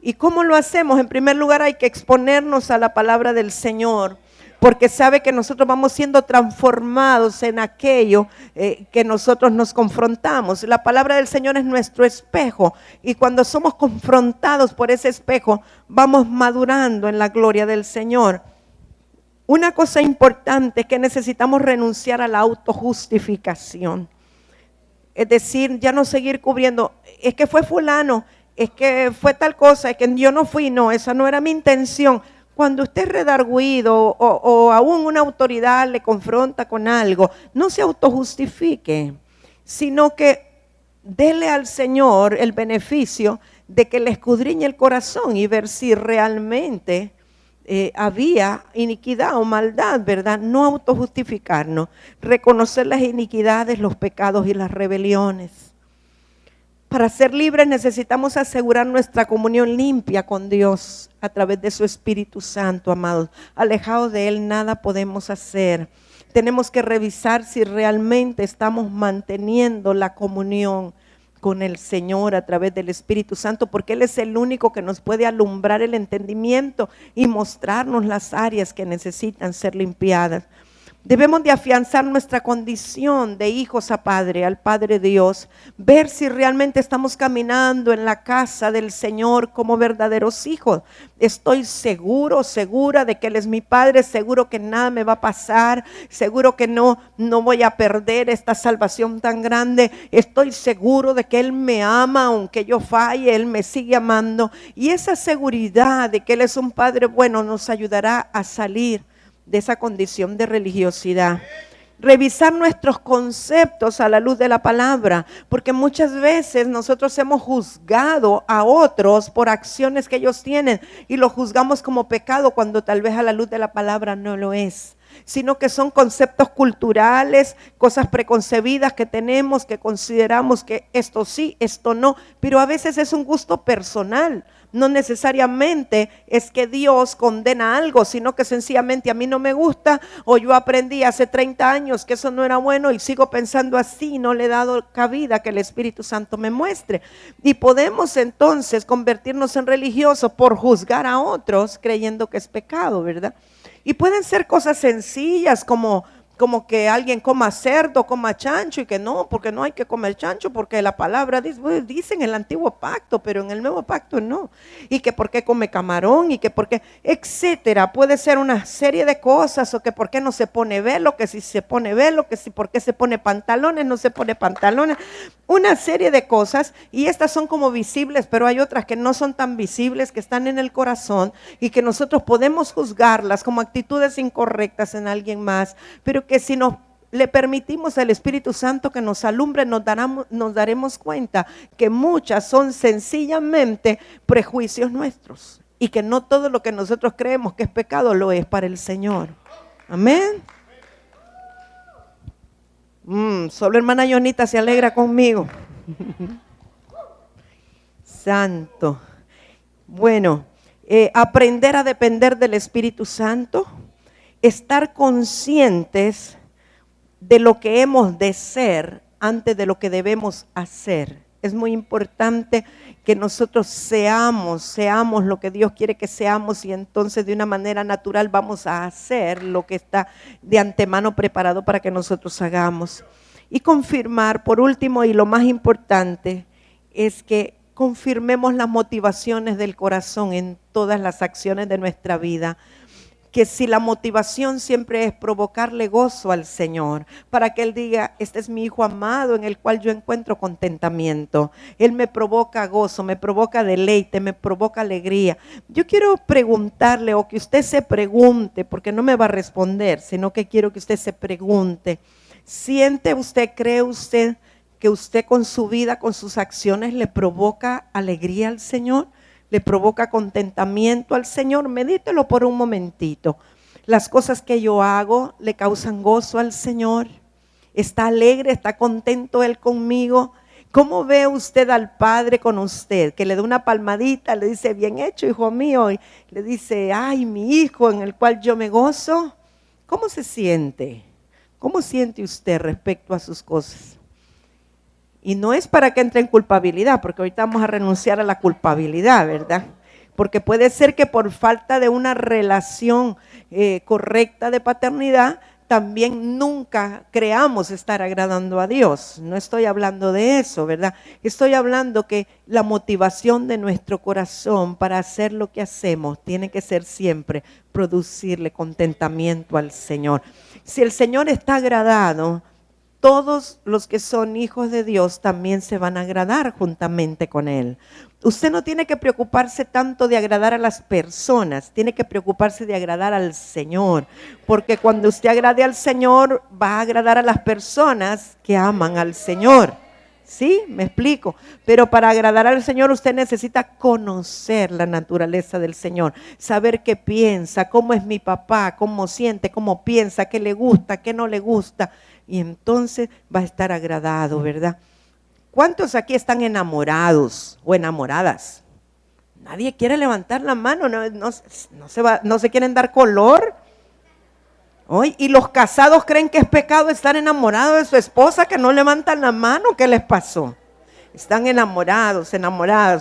¿Y cómo lo hacemos? En primer lugar, hay que exponernos a la palabra del Señor, porque sabe que nosotros vamos siendo transformados en aquello que nosotros nos confrontamos. La palabra del Señor es nuestro espejo y cuando somos confrontados por ese espejo, vamos madurando en la gloria del Señor. Una cosa importante es que necesitamos renunciar a la autojustificación. Es decir, ya no seguir cubriendo, es que fue fulano, es que fue tal cosa, es que yo no fui, no, esa no era mi intención. Cuando usted es redarguido o aún una autoridad le confronta con algo, no se autojustifique, sino que dele al Señor el beneficio de que le escudriñe el corazón y ver si realmente había iniquidad o maldad, ¿verdad? No autojustificarnos, reconocer las iniquidades, los pecados y las rebeliones. Para ser libres necesitamos asegurar nuestra comunión limpia con Dios a través de su Espíritu Santo, amados. Alejados de Él nada podemos hacer. Tenemos que revisar si realmente estamos manteniendo la comunión con el Señor a través del Espíritu Santo, porque Él es el único que nos puede alumbrar el entendimiento y mostrarnos las áreas que necesitan ser limpiadas. Debemos de afianzar nuestra condición de hijos a Padre, al Padre Dios, ver si realmente estamos caminando en la casa del Señor como verdaderos hijos. Estoy seguro, segura de que Él es mi Padre, seguro que nada me va a pasar, seguro que no voy a perder esta salvación tan grande. Estoy seguro de que Él me ama, aunque yo falle, Él me sigue amando. Y esa seguridad de que Él es un Padre bueno nos ayudará a salir de esa condición de religiosidad. Revisar nuestros conceptos a la luz de la palabra, porque muchas veces nosotros hemos juzgado a otros por acciones que ellos tienen y lo juzgamos como pecado cuando tal vez a la luz de la palabra no lo es, sino que son conceptos culturales, cosas preconcebidas que tenemos, que consideramos que esto sí, esto no, pero a veces es un gusto personal. No necesariamente es que Dios condena algo, sino que sencillamente a mí no me gusta, o yo aprendí hace 30 años que eso no era bueno y sigo pensando así, no le he dado cabida que el Espíritu Santo me muestre. Y podemos entonces convertirnos en religiosos por juzgar a otros creyendo que es pecado, ¿verdad? Y pueden ser cosas sencillas como que alguien coma cerdo, coma chancho, y que no, porque no hay que comer chancho, porque la palabra dice en el antiguo pacto, pero en el nuevo pacto no. Y que por qué come camarón, y que por qué, etcétera. Puede ser una serie de cosas, o que por qué no se pone velo, que si se pone velo, que si por qué se pone pantalones, no se pone pantalones. Una serie de cosas, y estas son como visibles, pero hay otras que no son tan visibles, que están en el corazón, y que nosotros podemos juzgarlas como actitudes incorrectas en alguien más, pero que si le permitimos al Espíritu Santo que nos alumbre, nos daremos cuenta que muchas son sencillamente prejuicios nuestros y que no todo lo que nosotros creemos que es pecado lo es para el Señor. Amén. Solo hermana Yonita se alegra conmigo. Santo. Bueno, aprender a depender del Espíritu Santo, estar conscientes de lo que hemos de ser antes de lo que debemos hacer. Es muy importante que nosotros seamos lo que Dios quiere que seamos, y entonces de una manera natural vamos a hacer lo que está de antemano preparado para que nosotros hagamos. Y confirmar, por último y lo más importante, es que confirmemos las motivaciones del corazón en todas las acciones de nuestra vida. Que si la motivación siempre es provocarle gozo al Señor, para que Él diga, este es mi hijo amado en el cual yo encuentro contentamiento. Él me provoca gozo, me provoca deleite, me provoca alegría. Yo quiero preguntarle, o que usted se pregunte, porque no me va a responder, sino que quiero que usted se pregunte, ¿siente usted, cree usted que usted con su vida, con sus acciones le provoca alegría al Señor? ¿Le provoca contentamiento al Señor? Medítelo por un momentito. Las cosas que yo hago le causan gozo al Señor. ¿Está alegre? ¿Está contento Él conmigo? ¿Cómo ve usted al Padre con usted? Que le da una palmadita, le dice, bien hecho, hijo mío. Y le dice, ay, mi hijo en el cual yo me gozo. ¿Cómo se siente? ¿Cómo siente usted respecto a sus cosas? Y no es para que entre en culpabilidad, porque ahorita vamos a renunciar a la culpabilidad, ¿verdad? Porque puede ser que por falta de una relación correcta de paternidad, también nunca creamos estar agradando a Dios. No estoy hablando de eso, ¿verdad? Estoy hablando que la motivación de nuestro corazón para hacer lo que hacemos tiene que ser siempre producirle contentamiento al Señor. Si el Señor está agradado, todos los que son hijos de Dios también se van a agradar juntamente con Él. Usted no tiene que preocuparse tanto de agradar a las personas, tiene que preocuparse de agradar al Señor, porque cuando usted agrade al Señor, va a agradar a las personas que aman al Señor. ¿Sí? Me explico. Pero para agradar al Señor usted necesita conocer la naturaleza del Señor, saber qué piensa, cómo es mi papá, cómo siente, cómo piensa, qué le gusta, qué no le gusta. Y entonces va a estar agradado, ¿verdad? ¿Cuántos aquí están enamorados o enamoradas? Nadie quiere levantar la mano, no se quieren dar color. Hoy, y los casados creen que es pecado estar enamorados de su esposa, que no levantan la mano. ¿Qué les pasó? Están enamorados,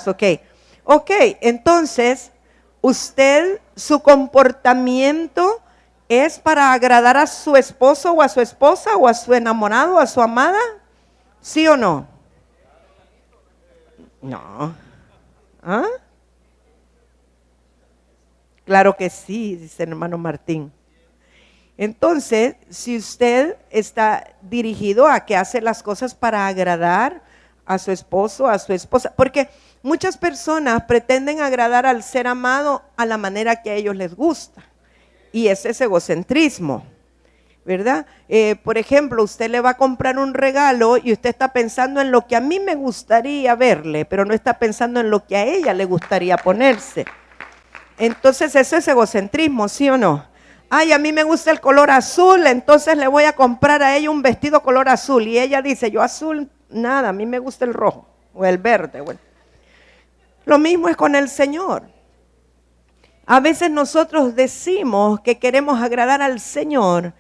ok. Ok, entonces, usted, su comportamiento es para agradar a su esposo o a su esposa o a su enamorado o a su amada, ¿sí o no? No. ¿Ah? Claro que sí, dice el hermano Martín. Entonces, si usted está dirigido a que hace las cosas para agradar a su esposo, a su esposa, porque muchas personas pretenden agradar al ser amado a la manera que a ellos les gusta, y ese es egocentrismo, ¿verdad? Por ejemplo, usted le va a comprar un regalo y usted está pensando en lo que a mí me gustaría verle, pero no está pensando en lo que a ella le gustaría ponerse. Entonces eso es egocentrismo, ¿sí o no? Ay, a mí me gusta el color azul, entonces le voy a comprar a ella un vestido color azul. Y ella dice, yo azul, nada, a mí me gusta el rojo o el verde. Bueno. Lo mismo es con el Señor. A veces nosotros decimos que queremos agradar al Señor,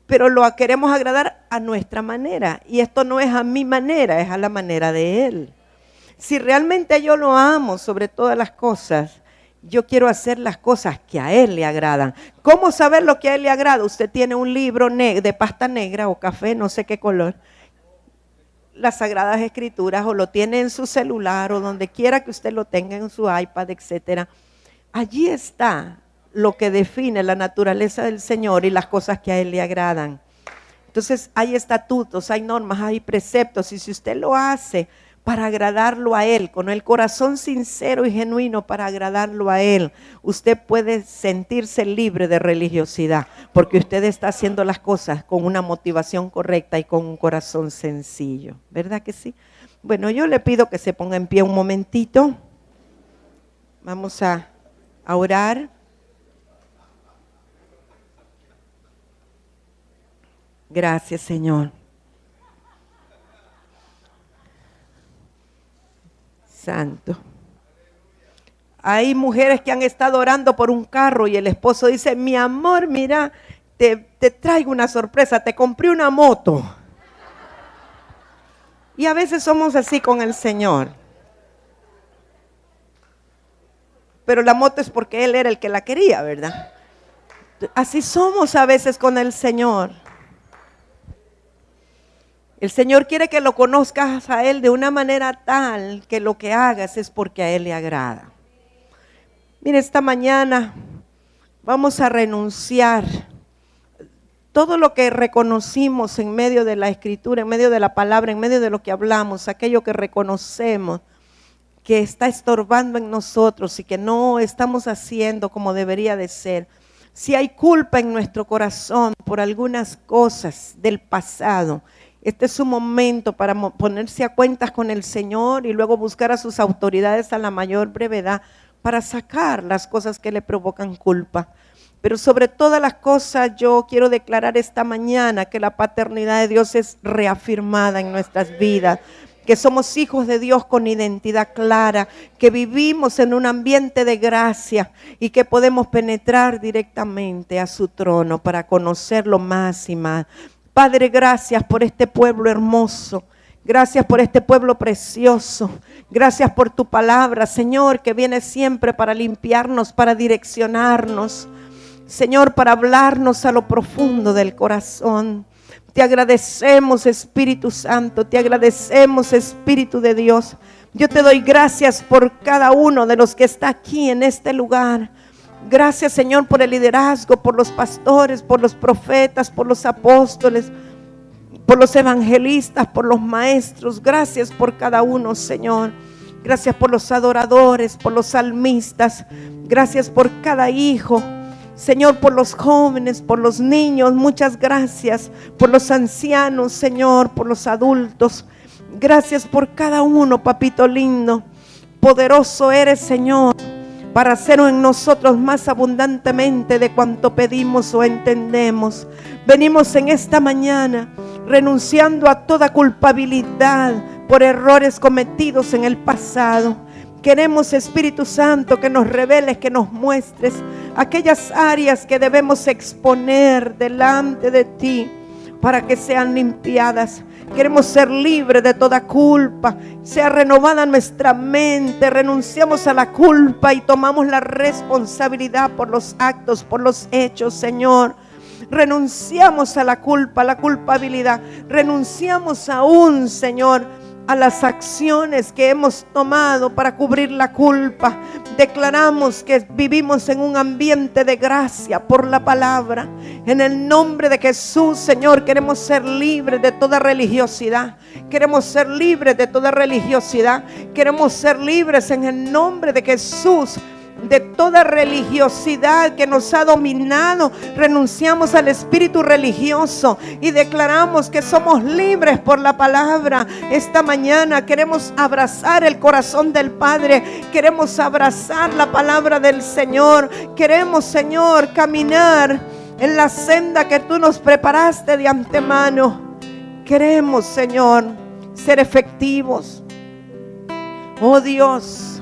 pero lo queremos agradar a nuestra manera. Y esto no es a mi manera, es a la manera de Él. Si realmente yo lo amo sobre todas las cosas, yo quiero hacer las cosas que a Él le agradan. ¿Cómo saber lo que a Él le agrada? Usted tiene un libro de pasta negra o café, no sé qué color, las Sagradas Escrituras, o lo tiene en su celular o donde quiera que usted lo tenga, en su iPad, etcétera. Allí está lo que define la naturaleza del Señor y las cosas que a Él le agradan. Entonces hay estatutos, hay normas, hay preceptos, y si usted lo hace para agradarlo a Él, con el corazón sincero y genuino para agradarlo a Él, usted puede sentirse libre de religiosidad, porque usted está haciendo las cosas con una motivación correcta y con un corazón sencillo, ¿verdad que sí? Bueno, yo le pido que se ponga en pie un momentito. Vamos a orar. Gracias, Señor. Santo. Hay mujeres que han estado orando por un carro y el esposo dice, mi amor, mira, te traigo una sorpresa, te compré una moto. Y a veces somos así con el Señor. Pero la moto es porque Él era el que la quería, ¿verdad? Así somos a veces con el Señor. El Señor quiere que lo conozcas a Él de una manera tal que lo que hagas es porque a Él le agrada. Mire, esta mañana vamos a renunciar todo lo que reconocimos en medio de la Escritura, en medio de la palabra, en medio de lo que hablamos, aquello que reconocemos que está estorbando en nosotros y que no estamos haciendo como debería de ser. Si hay culpa en nuestro corazón por algunas cosas del pasado, este es un momento para ponerse a cuentas con el Señor y luego buscar a sus autoridades a la mayor brevedad para sacar las cosas que le provocan culpa. Pero sobre todas las cosas yo quiero declarar esta mañana que la paternidad de Dios es reafirmada en nuestras vidas, que somos hijos de Dios con identidad clara, que vivimos en un ambiente de gracia y que podemos penetrar directamente a su trono para conocerlo más y más. Padre, gracias por este pueblo hermoso, gracias por este pueblo precioso, gracias por tu palabra, Señor, que viene siempre para limpiarnos, para direccionarnos, Señor, para hablarnos a lo profundo del corazón. Te agradecemos, Espíritu Santo, te agradecemos, Espíritu de Dios. Yo te doy gracias por cada uno de los que está aquí en este lugar. Gracias, Señor, por el liderazgo, por los pastores, por los profetas, por los apóstoles, por los evangelistas, por los maestros. Gracias por cada uno, Señor. Gracias por los adoradores, por los salmistas. Gracias por cada hijo. Señor, por los jóvenes, por los niños, muchas gracias. Por los ancianos, Señor, por los adultos. Gracias por cada uno, papito lindo. Poderoso eres, Señor, para hacer en nosotros más abundantemente de cuanto pedimos o entendemos. Venimos en esta mañana renunciando a toda culpabilidad por errores cometidos en el pasado. Queremos, Espíritu Santo, que nos reveles, que nos muestres aquellas áreas que debemos exponer delante de ti para que sean limpiadas. Queremos ser libres de toda culpa. Sea renovada nuestra mente. Renunciamos a la culpa y tomamos la responsabilidad por los actos, por los hechos, Señor. Renunciamos a la culpa, a la culpabilidad. Renunciamos aún, Señor, a las acciones que hemos tomado para cubrir la culpa. Declaramos que vivimos en un ambiente de gracia por la palabra. En el nombre de Jesús, Señor, queremos ser libres de toda religiosidad. Queremos ser libres de toda religiosidad. Queremos ser libres en el nombre de Jesús de toda religiosidad que nos ha dominado. Renunciamos al espíritu religioso y declaramos que somos libres por la palabra. Esta mañana queremos abrazar el corazón del Padre. Queremos abrazar la palabra del Señor. Queremos, Señor, caminar en la senda que tú nos preparaste de antemano. Queremos, Señor, ser efectivos. Oh Dios,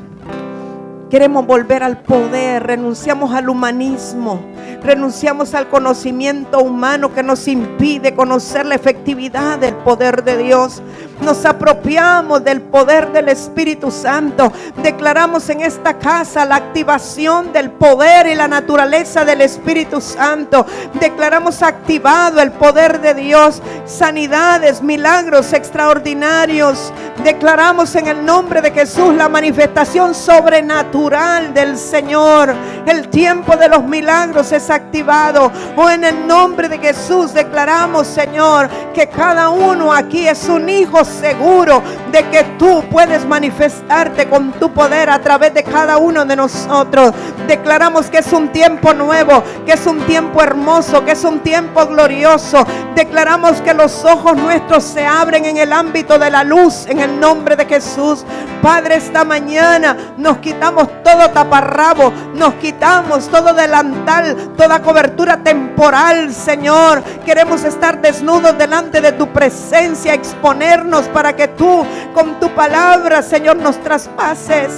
queremos volver al poder. Renunciamos al humanismo. Renunciamos al conocimiento humano que nos impide conocer la efectividad del poder de Dios. Nos apropiamos del poder del Espíritu Santo. Declaramos en esta casa la activación del poder y la naturaleza del Espíritu Santo. Declaramos activado el poder de Dios. Sanidades, milagros extraordinarios. Declaramos en el nombre de Jesús la manifestación sobrenatural del Señor. El tiempo de los milagros es activado. Oh, en el nombre de Jesús declaramos, Señor, que cada uno aquí es un hijo seguro de que tú puedes manifestarte con tu poder a través de cada uno de nosotros. Declaramos que es un tiempo nuevo, que es un tiempo hermoso, que es un tiempo glorioso. Declaramos que los ojos nuestros se abren en el ámbito de la luz, en el nombre de Jesús. Padre, esta mañana nos quitamos todo taparrabo, nos quitamos todo delantal, toda cobertura temporal, Señor. Queremos estar desnudos delante de tu presencia, exponernos para que tú con tu palabra, Señor, nos traspases.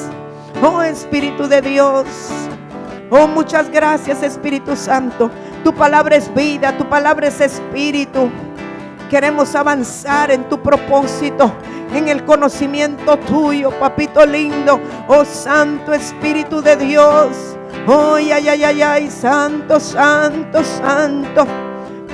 Oh Espíritu de Dios, oh, muchas gracias, Espíritu Santo. Tu palabra es vida, tu palabra es espíritu. Queremos avanzar en tu propósito, en el conocimiento tuyo, papito lindo. Oh Santo Espíritu de Dios. Oh, ay, ay, ay, ay, santo, santo, santo.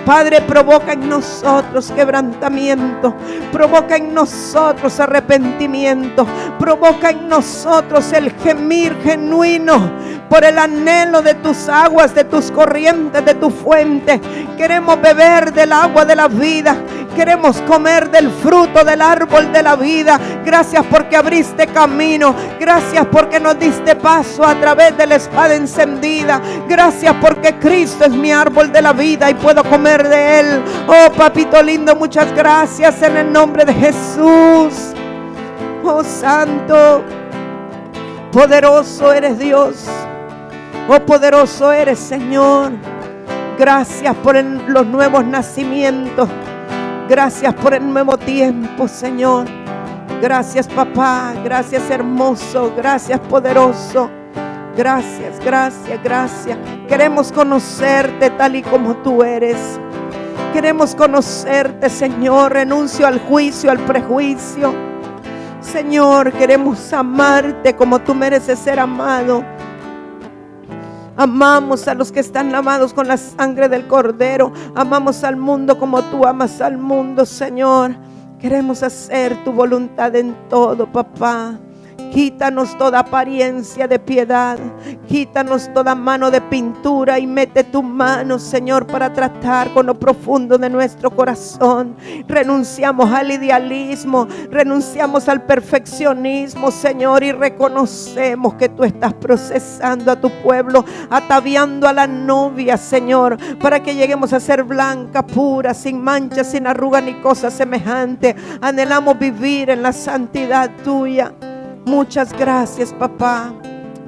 Padre, provoca en nosotros quebrantamiento, provoca en nosotros arrepentimiento, provoca en nosotros el gemir genuino por el anhelo de tus aguas, de tus corrientes, de tu fuente. Queremos beber del agua de la vida, queremos comer del fruto del árbol de la vida. Gracias porque abriste camino, gracias porque nos diste paso a través de la espada encendida. Gracias porque Cristo es mi árbol de la vida y puedo comer de él. Oh papito lindo, muchas gracias en el nombre de Jesús. Oh Santo, poderoso eres Dios. Oh poderoso eres, Señor. Gracias por los nuevos nacimientos. Gracias por el nuevo tiempo, Señor. Gracias, papá. Gracias, hermoso. Gracias, poderoso. Gracias, gracias, gracias. Queremos conocerte tal y como tú eres. Queremos conocerte, Señor. Renuncio al juicio, al prejuicio. Señor, queremos amarte como tú mereces ser amado. Amamos a los que están lavados con la sangre del Cordero. Amamos al mundo como tú amas al mundo, Señor. Queremos hacer tu voluntad en todo, papá. Quítanos toda apariencia de piedad. Quítanos toda mano de pintura y mete tu mano, Señor, para tratar con lo profundo de nuestro corazón. Renunciamos al idealismo, renunciamos al perfeccionismo, Señor, y reconocemos que tú estás procesando a tu pueblo, ataviando a la novia, Señor, para que lleguemos a ser blanca, pura, sin mancha, sin arruga ni cosa semejante. Anhelamos vivir en la santidad tuya. Muchas gracias, papá.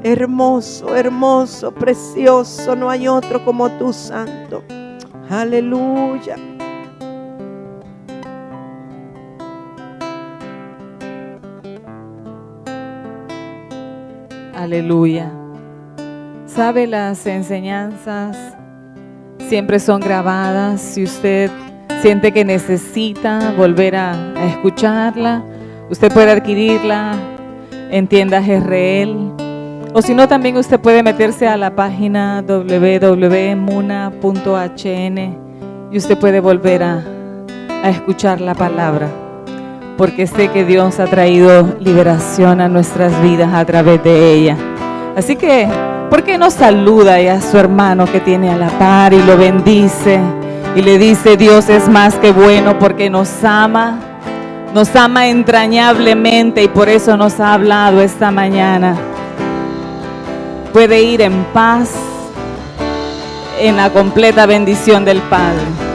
Hermoso, hermoso, precioso. No hay otro como tú, Santo. Aleluya. Aleluya. sabe, las enseñanzas siempre son grabadas. Si usted siente que necesita volver a escucharla, usted puede adquirirla en tiendas GRL, o si no, también usted puede meterse a la página www.muna.hn y usted puede volver a escuchar la palabra, porque sé que Dios ha traído liberación a nuestras vidas a través de ella. Así que, ¿por qué no saluda a su hermano que tiene a la par y lo bendice y le dice: Dios es más que bueno porque nos ama entrañablemente y por eso nos ha hablado esta mañana? Puede ir en paz, en la completa bendición del Padre.